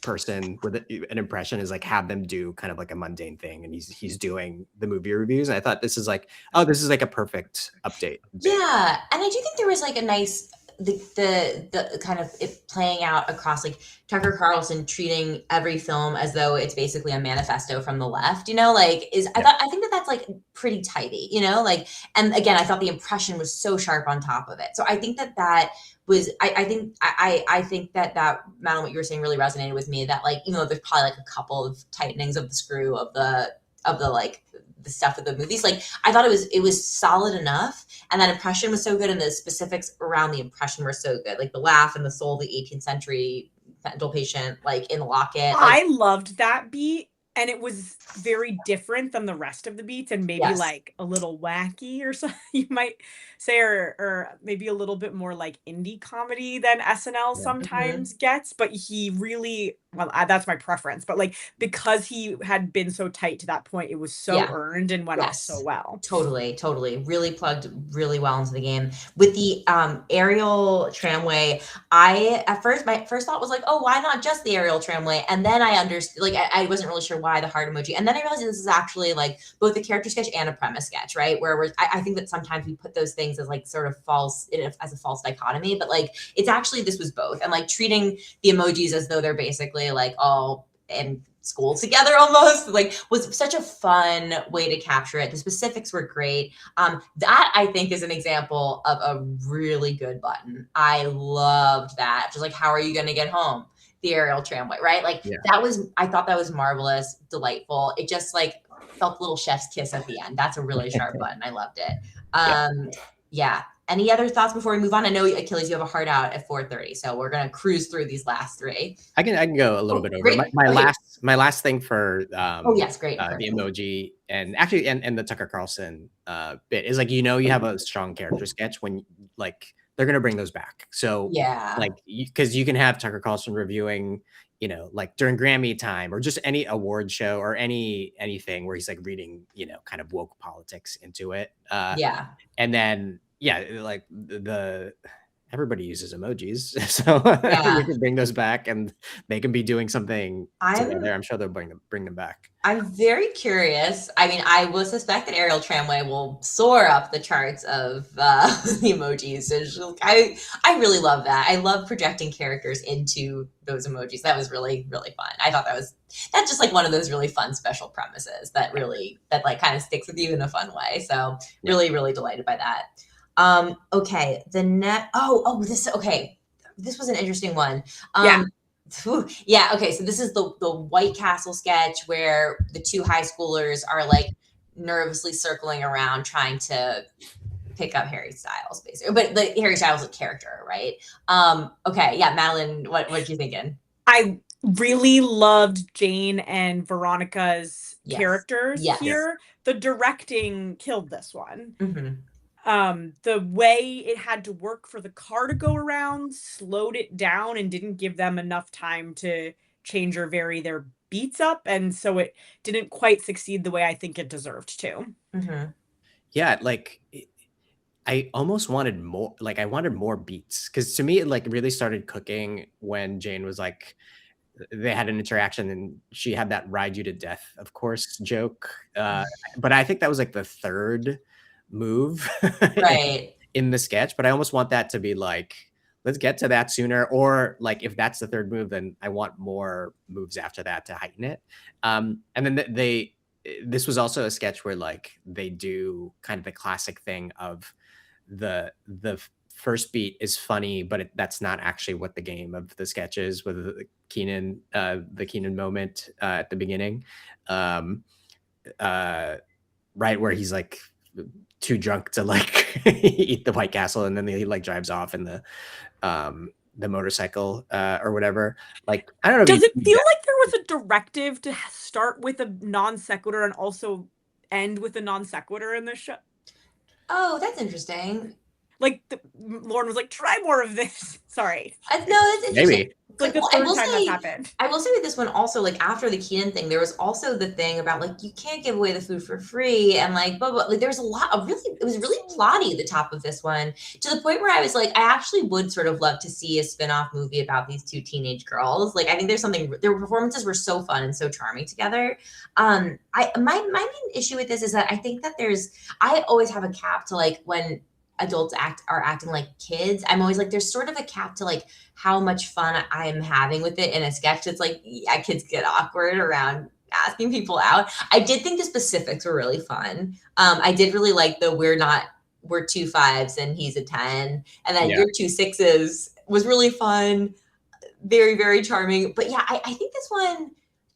person with an impression is like have them do kind of like a mundane thing, and he's doing the movie reviews. And I thought this is like, oh, this is like a perfect update. Yeah, and I do think there was like a nice the kind of it playing out across like Tucker Carlson treating every film as though it's basically a manifesto from the left, you know, like I think that that's like pretty tidy, you know, like, and again, I thought the impression was so sharp on top of it. So I think that was, I think that Madalyn, what you were saying really resonated with me, that like, you know, there's probably like a couple of tightenings of the screw of the like the stuff of the movies. Like I thought it was solid enough, and that impression was so good, and the specifics around the impression were so good, like the laugh and the soul of the 18th century mental patient, like in the locket. Like, I loved that beat, and it was very different than the rest of the beats, and maybe like a little wacky or something you might say, or maybe a little bit more like indie comedy than SNL sometimes gets. But he really, well, that's my preference, but like because he had been so tight to that point, it was so earned and went off so well. Totally. Really plugged really well into the game. With the aerial tramway, my first thought was like, oh, why not just the aerial tramway? And then I understood, like I wasn't really sure why the heart emoji. And then I realized this is actually like both a character sketch and a premise sketch, right? Where I think that sometimes we put those things as like sort of false, as a false dichotomy, but like it's actually, this was both. And like treating the emojis as though they're basically like all in school together almost, like, was such a fun way to capture it. The specifics were great. That I think is an example of a really good button. I loved that. Just like, how are you going to get home? The aerial tramway, right? Like I thought that was marvelous, delightful. It just like felt a little chef's kiss at the end. That's a really sharp button. I loved it. Yeah. Any other thoughts before we move on? I know, Achilles, you have a hard out at 4:30, so we're gonna cruise through these last three. I can go a little bit over. My last thing for great. The emoji and actually and the Tucker Carlson bit is like, you know, you have a strong character sketch when like they're gonna bring those back. So like, because you can have Tucker Carlson reviewing, you know, like during Grammy time or just any award show or anything where he's like reading, you know, kind of woke politics into it. And then like everybody uses emojis, so you can bring those back and they can be doing something together. I'm sure they'll bring them back. I'm very curious. I mean, I will suspect that aerial tramway will soar up the charts of the emojis. So I really love that. I love projecting characters into those emojis. That was really, really fun. I thought that's just like one of those really fun special premises that like kind of sticks with you in a fun way. So really, really delighted by that. Okay. This was an interesting one. Okay. So this is the White Castle sketch where the two high schoolers are like nervously circling around trying to pick up Harry Styles, basically. But the Harry Styles is a character, right? Madalyn, what are you thinking? I really loved Jane and Veronica's characters here. The directing killed this one. The way it had to work for the car to go around slowed it down and didn't give them enough time to change or vary their beats up, and so it didn't quite succeed the way I think it deserved to. Like I almost wanted more, like I wanted more beats, because to me it like really started cooking when Jane was like, they had an interaction and she had that ride you to death, of course, joke. But I think that was like the third move right in the sketch. But I almost want that to be like let's get to that sooner. Or like, if that's the third move, then I want more moves after that to heighten it. And then this was also a sketch where like they do kind of the classic thing of the first beat is funny, but that's not actually what the game of the sketch is, with the Keenan moment at the beginning. Right, where he's like too drunk to like eat the White Castle, and then he like drives off in the motorcycle or whatever. Like, I don't know. Does it feel like there was a directive to start with a non sequitur and also end with a non sequitur in this show? Oh, that's interesting. Like Lauren was like, try more of this. Sorry. No, that's interesting. Maybe. Like the third time that's happened. I will say with this one also, like after the Keenan thing, there was also the thing about like you can't give away the food for free, and like blah blah. Like there was a lot of it was really plotty at the top of this one, to the point where I was like, I actually would sort of love to see a spin-off movie about these two teenage girls. Like I think their performances were so fun and so charming together. My main issue with this is that I think that I always have a cap to like when adults are acting like kids. I'm always like, there's sort of a cap to like how much fun I'm having with it in a sketch. It's like, yeah, kids get awkward around asking people out. I did think the specifics were really fun. I did really like we're 2 5s and he's a 10, and then you're 2 6s was really fun. Very, very charming. But yeah, I think this one,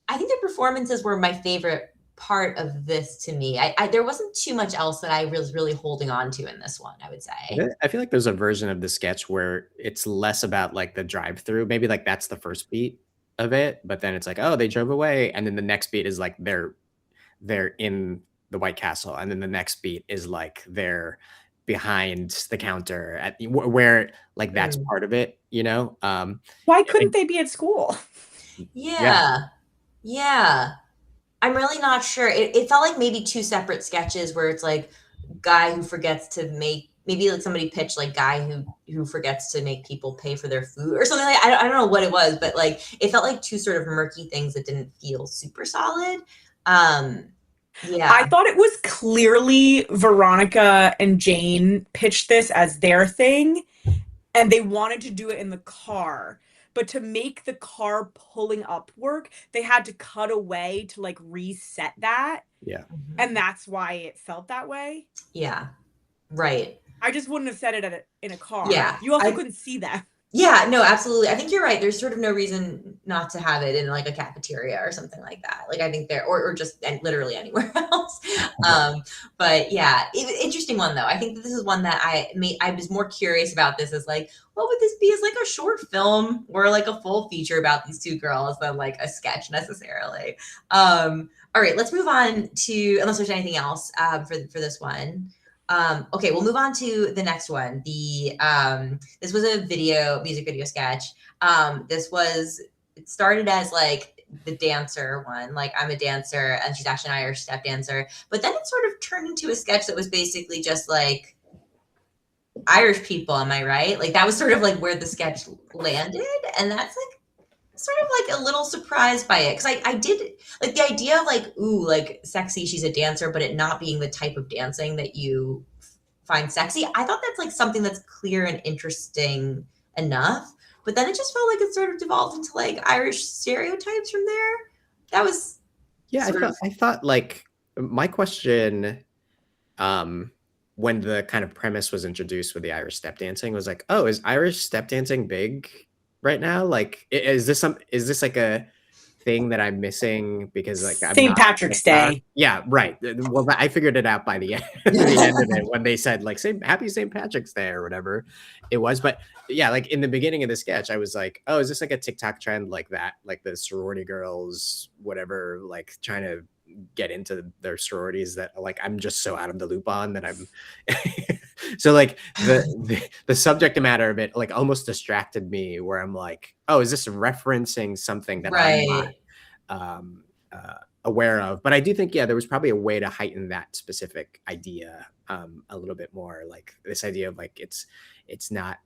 I think the performances were my favorite part of this to me. There wasn't too much else that I was really holding on to in this one, I would say. I feel like there's a version of the sketch where it's less about like the drive through. Maybe like that's the first beat of it, but then it's like, oh, they drove away, and then the next beat is like they're in the White Castle, and then the next beat is like they're behind the counter at where like that's part of it, you know. Why couldn't they be at school? Yeah. I'm really not sure. It felt like maybe 2 separate sketches where it's like guy who forgets to make, maybe like somebody pitched like guy who forgets to make people pay for their food or something like. I don't know what it was, but like it felt like 2 sort of murky things that didn't feel super solid. Yeah, I thought it was clearly Veronica and Jane pitched this as their thing, and they wanted to do it in the car. But to make the car pulling up work, they had to cut away to like reset that. Yeah. And that's why it felt that way. Yeah. Right. I just wouldn't have said it in a car. Yeah. You also couldn't see that. Yeah, no, absolutely. I think you're right. There's sort of no reason not to have it in like a cafeteria or something like that. Like I think or just literally anywhere else. But yeah, interesting one though. I think that this is one that I was more curious about this as like, what would this be as like a short film or like a full feature about these 2 girls than like a sketch necessarily. All right, let's move on to, unless there's anything else for this one. Okay, we'll move on to the next one. This was a music video sketch. It started as like the dancer one, like I'm a dancer and she's actually an Irish step dancer. But then it sort of turned into a sketch that was basically just like Irish people, am I right? Like that was sort of like where the sketch landed. And that's like sort of like a little surprised by it. Cause I did like the idea of like, ooh, like sexy, she's a dancer, but it not being the type of dancing that you find sexy. I thought that's like something that's clear and interesting enough. But then it just felt like it sort of devolved into like Irish stereotypes from there. That was I thought like my question when the kind of premise was introduced with the Irish step dancing was like, oh, is Irish step dancing big right now? Like, is this like a thing that I'm missing because like St. Patrick's Day? Yeah, right. Well, I figured it out by the end, the end of it when they said like Happy St. Patrick's Day or whatever it was. But yeah, like in the beginning of the sketch, I was like, oh, is this like a TikTok trend like that? Like the sorority girls, whatever, like trying to get into their sororities that like I'm just so out of the loop on that I'm so like the subject matter of it like almost distracted me, where I'm like, oh, is this referencing something that I'm not aware of? But I do think there was probably a way to heighten that specific idea a little bit more, like this idea of like it's not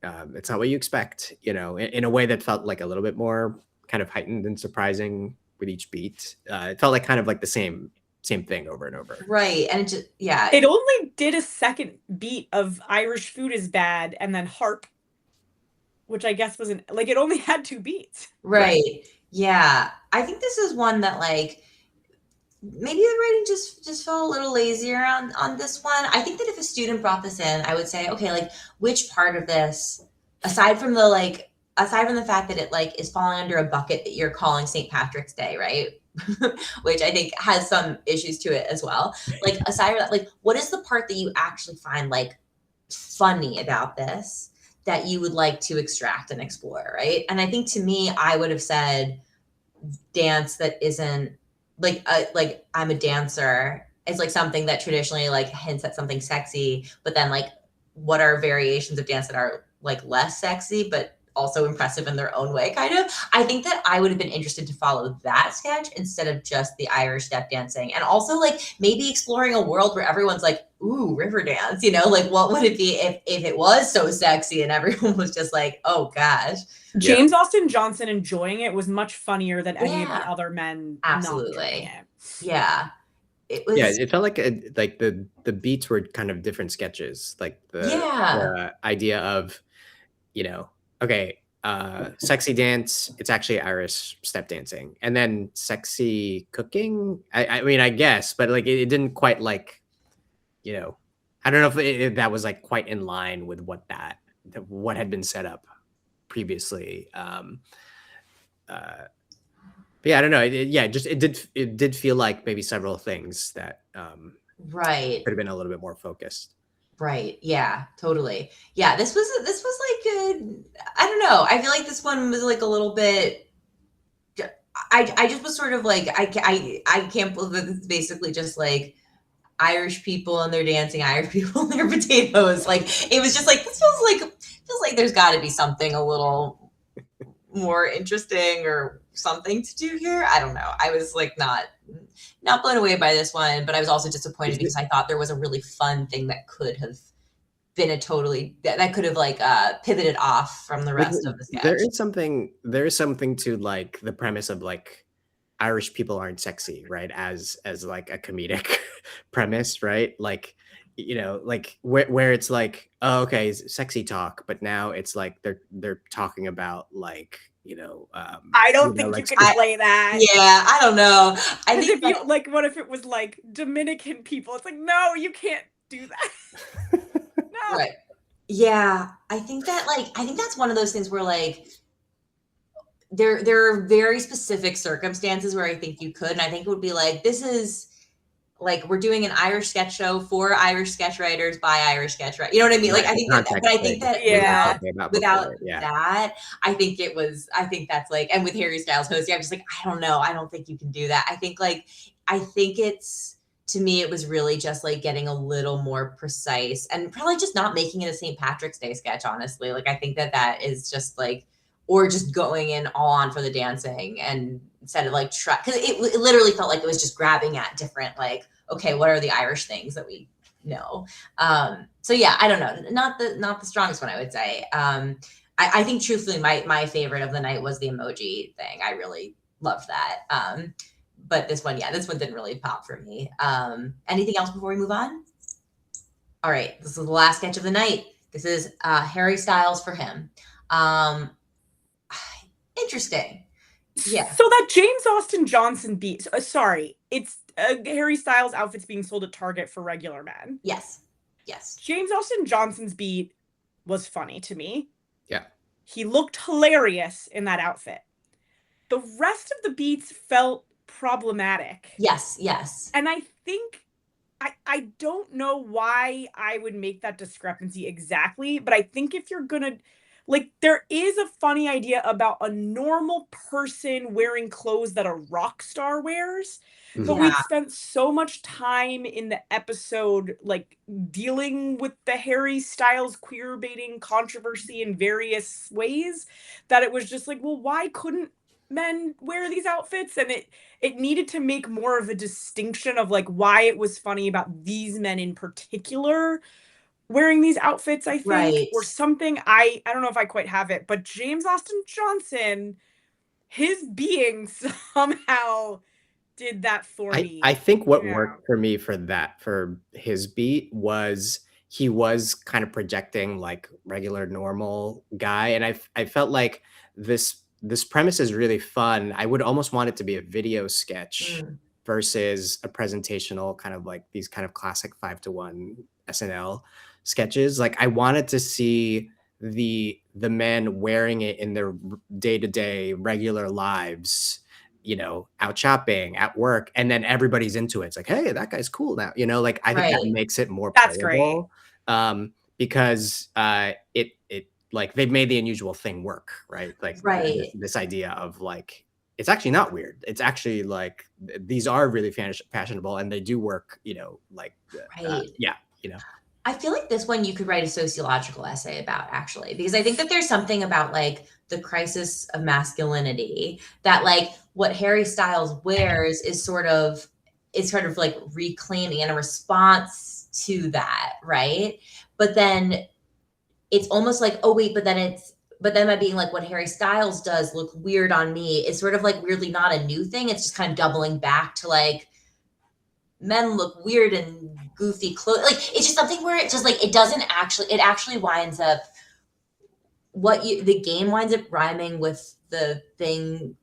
what you expect, you know, in a way that felt like a little bit more kind of heightened and surprising with each beat. It felt like kind of like the same thing over and over. Right. And it just, it only did a second beat of Irish food is bad and then harp. which I guess wasn't like it only had 2 beats. Right. Yeah. I think this is one that like maybe the writing just felt a little lazier on this one. I think that if a student brought this in, I would say, okay, like which part of this, aside from the fact that it like is falling under a bucket that you're calling St. Patrick's Day, right? Which I think has some issues to it as well. Like aside from that, like what is the part that you actually find like funny about this that you would like to extract and explore, right? And I think to me, I would have said dance that isn't like I'm a dancer is like something that traditionally like hints at something sexy, but then like what are variations of dance that are like less sexy but also impressive in their own way, kind of. I think that I would have been interested to follow that sketch instead of just the Irish step dancing. And also like maybe exploring a world where everyone's like, ooh, river dance, you know, like what would it be if it was so sexy and everyone was just like, oh gosh. James Austin Johnson enjoying it was much funnier than any of the Yeah. other men Absolutely. not enjoying it. Yeah. It was it felt like the beats were kind of different sketches. Like the idea of, you know, okay, sexy dance, it's actually Irish step dancing. And then sexy cooking, I mean, I guess, but like it didn't quite like, you know, I don't know if that was like quite in line with what had been set up previously. But yeah, I don't know. It did feel like maybe several things that right. could have been a little bit more focused. Right. Yeah, totally. Yeah, this was like I don't know. I feel like this one was like a little bit I just was sort of like I can't believe that it's basically just like Irish people and they're dancing, Irish people and their potatoes. Like it was just like this feels like there's got to be something a little more interesting or something to do here. I don't know. I was like not blown away by this one, but I was also disappointed because I thought there was a really fun thing that could have been that could have like pivoted off from the rest of the sketch. There is something to like the premise of like Irish people aren't sexy, right? As like a comedic premise, right? Like, you know, like where it's like, oh, okay, sexy talk, but now it's like they're talking about like, you know, I don't think you can play that. Yeah, I don't know. I think if you like, what if it was like Dominican people? It's like, no, you can't do that. No. Right. Yeah, I think that's one of those things where like there are very specific circumstances where I think you could, and I think it would be like, this is like we're doing an Irish sketch show for Irish sketch writers by Irish sketch writers. You know what I mean? Like I think that without that, I think that's like, and with Harry Styles hosting, I'm just like, I don't know. I don't think you can do that. I think it's, to me, it was really just like getting a little more precise and probably just not making it a St. Patrick's Day sketch, honestly. Like, I think that is just like, or just going in all on for the dancing and instead of like because it literally felt like it was just grabbing at different like, okay, what are the Irish things that we know? So yeah, I don't know, not the strongest one, I would say. I think truthfully my favorite of the night was the emoji thing. I really loved that. But this one didn't really pop for me. Anything else before we move on? All right, this is the last sketch of the night. This is Harry Styles for him. Interesting. Yeah. So that James Austin Johnson beat, sorry, it's Harry Styles outfits being sold at Target for regular men. Yes. James Austin Johnson's beat was funny to me. Yeah. He looked hilarious in that outfit. The rest of the beats felt problematic. Yes. And I think I don't know why I would make that discrepancy exactly, but I think if you're gonna, like, there is a funny idea about a normal person wearing clothes that a rock star wears, but we've spent so much time in the episode, like, dealing with the Harry Styles queer baiting controversy in various ways that it was just like, well, why couldn't men wear these outfits? And it needed to make more of a distinction of like why it was funny about these men in particular wearing these outfits, I think, or something. I don't know if I quite have it, but James Austin Johnson, his being somehow did that for me. I think what worked for me for his beat was he was kind of projecting like regular normal guy, and I felt like this premise is really fun. I would almost want it to be a video sketch versus a presentational kind of like these kind of classic 5-to-1 SNL sketches. Like I wanted to see the men wearing it in their day-to-day regular lives, you know, out shopping, at work, and then everybody's into it. It's like, hey, that guy's cool now. You know, like I think that makes it more That's great. playable. Because it like they've made the unusual thing work, right? Like this idea of like it's actually not weird. It's actually like these are really fashionable and they do work, you know, like yeah, you know. I feel like this one you could write a sociological essay about, actually, because I think that there's something about like the crisis of masculinity that like what Harry Styles wears is sort of like reclaiming and a response to that, right? But then it's almost like, oh wait, but then by being like what Harry Styles does look weird on me is sort of like weirdly not a new thing. It's just kind of doubling back to like men look weird and goofy clothes. Like it's just something where it's just like it actually winds up the game winds up rhyming with the thing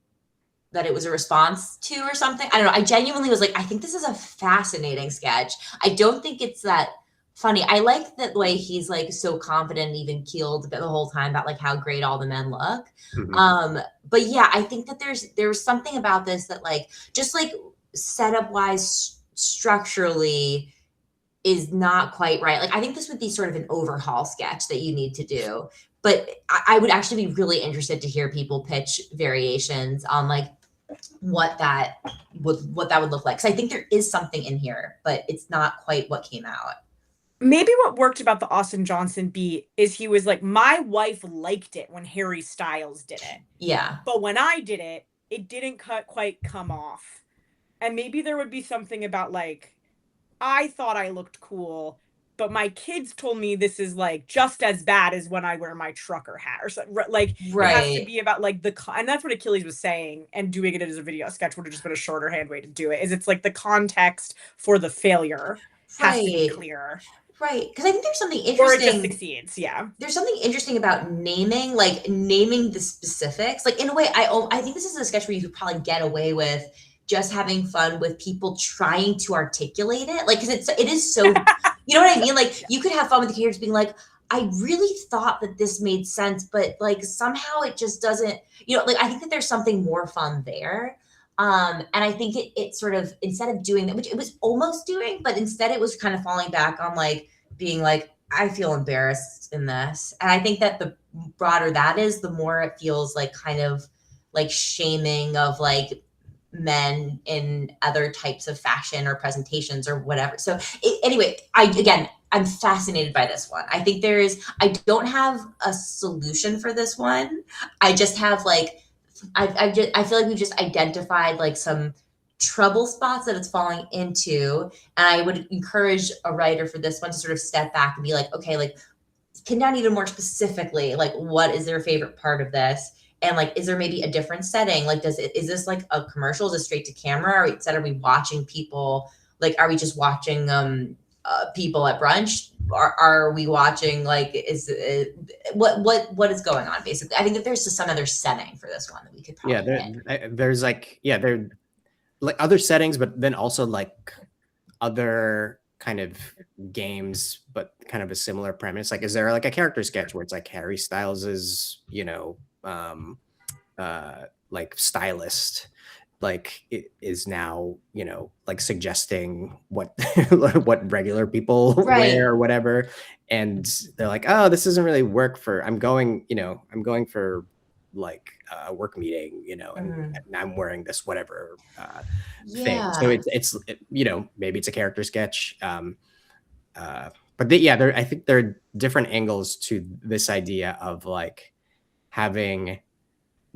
that it was a response to or something. I don't know. I genuinely was like, I think this is a fascinating sketch. I don't think it's that funny. I like that way he's like so confident and even keeled the whole time about like how great all the men look. But yeah, I think that there's something about this that like just like setup wise structurally is not quite right. Like I think this would be sort of an overhaul sketch that you need to do. But I would actually be really interested to hear people pitch variations on like what that would look like. Because I think there is something in here, but it's not quite what came out. Maybe what worked about the Austin Johnson beat is he was like, my wife liked it when Harry Styles did it. Yeah. But when I did it, it didn't quite come off. And maybe there would be something about like, I thought I looked cool, but my kids told me this is like just as bad as when I wear my trucker hat or something. Like it has to be about like and that's what Achilles was saying, and doing it as a video sketch would have just been a shorter hand way to do it. Is it's like the context for the failure has to be clear. Right. Because I think there's something interesting. Or it just succeeds, yeah. There's something interesting about naming the specifics. Like in a way, I think this is a sketch where you could probably get away with just having fun with people trying to articulate it. Like, because it is so, you know what I mean? Like you could have fun with the characters being like, I really thought that this made sense, but like somehow it just doesn't, you know, like I think that there's something more fun there. And I think it sort of, instead of doing that, which it was almost doing, but instead it was kind of falling back on like being like, I feel embarrassed in this. And I think that the broader that is, the more it feels like kind of like shaming of like men in other types of fashion or presentations or whatever. So anyway, I'm fascinated by this one. I think I don't have a solution for this one. I just have like, I feel like we've just identified like some trouble spots that it's falling into. And I would encourage a writer for this one to sort of step back and be like, okay, like pin down even more specifically, like what is their favorite part of this? And like, is there maybe a different setting? Like, is this like a commercial? Is it straight to camera? Or instead, are we watching people? Like, are we just watching people at brunch? Or are we watching like what is going on? Basically, I think that there's just some other setting for this one that we could probably there's like there like other settings, but then also like other kind of games, but kind of a similar premise. Like, is there like a character sketch where it's like Harry Styles is, you know, like stylist, like it is now, you know, like suggesting what what regular people wear or whatever, and they're like, oh, this doesn't really work for, I'm going for like a work meeting, you know, and I'm wearing this whatever thing. So it's you know, maybe it's a character sketch, but I think there are different angles to this idea of like having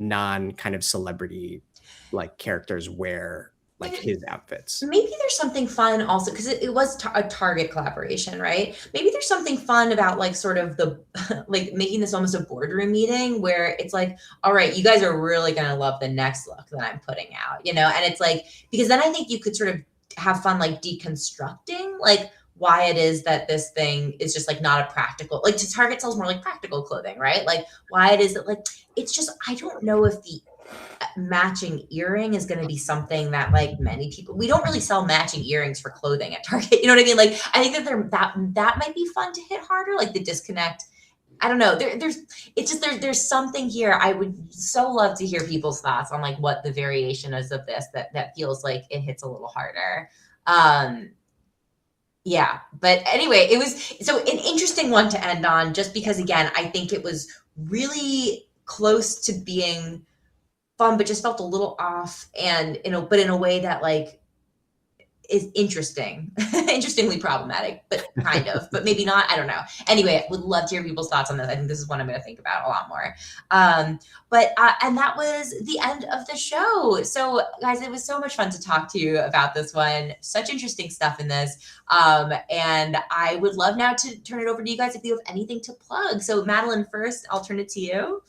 non kind of celebrity like characters wear like his outfits. Maybe there's something fun also, because it was a Target collaboration, right? Maybe there's something fun about like sort of the like making this almost a boardroom meeting where it's like, all right, you guys are really gonna love the next look that I'm putting out, you know? And it's like, because then I think you could sort of have fun like deconstructing like why it is that this thing is just like not a practical, like Target sells more like practical clothing, right? Like why it is that like, it's just, I don't know if the matching earring is going to be something that like many people, we don't really sell matching earrings for clothing at Target. You know what I mean? Like, I think that that might be fun to hit harder, like the disconnect. I don't know. It's just there's something here. I would so love to hear people's thoughts on like what the variation is of this that feels like it hits a little harder. Yeah, but anyway, it was so an interesting one to end on, just because again, I think it was really close to being fun, but just felt a little off, and in a way that like is interesting, interestingly problematic, but kind of, but maybe not. I don't know. Anyway, would love to hear people's thoughts on this. I think this is one I'm going to think about a lot more. And that was the end of the show. So guys, it was so much fun to talk to you about this one. Such interesting stuff in this. And I would love now to turn it over to you guys if you have anything to plug. So Madalyn, first, I'll turn it to you.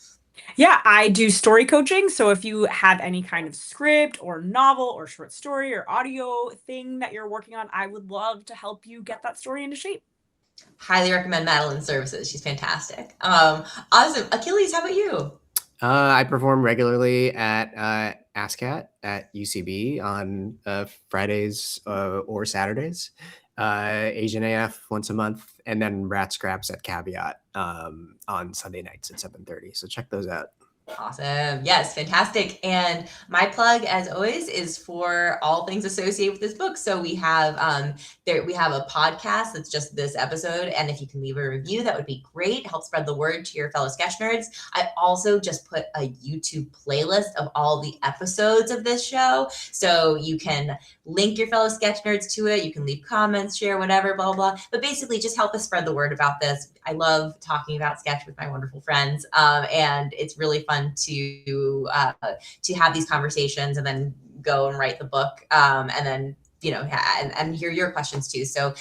Yeah, I do story coaching. So if you have any kind of script or novel or short story or audio thing that you're working on, I would love to help you get that story into shape. Highly recommend Madalyn's services. She's fantastic. Awesome. Achilles, how about you? I perform regularly at ASCAT at UCB on Fridays or Saturdays. Asian AF once a month, and then Rat Scraps at Caveat on Sunday nights at 7:30. So check those out. Awesome. Yes, fantastic. And my plug, as always, is for all things associated with this book. So we have we have a podcast that's just this episode, and if you can leave a review, that would be great. Help spread the word to your fellow sketch nerds. I also just put a YouTube playlist of all the episodes of this show, so you can link your fellow sketch nerds to it. You can leave comments, share, whatever, blah, blah, blah. But basically, just help us spread the word about this. I love talking about sketch with my wonderful friends, and it's really fun to have these conversations and then go and write the book, and then and hear your questions too. So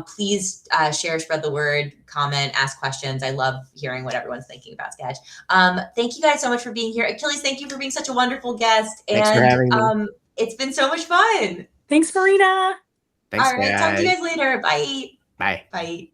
please share, spread the word, comment, ask questions. I love hearing what everyone's thinking about sketch. Thank you guys so much for being here. Achilles, thank you for being such a wonderful guest. Thanks for having me. It's been so much fun. Thanks, Marina. Thanks, all right, guys. talk to you guys later. Bye. Bye. Bye.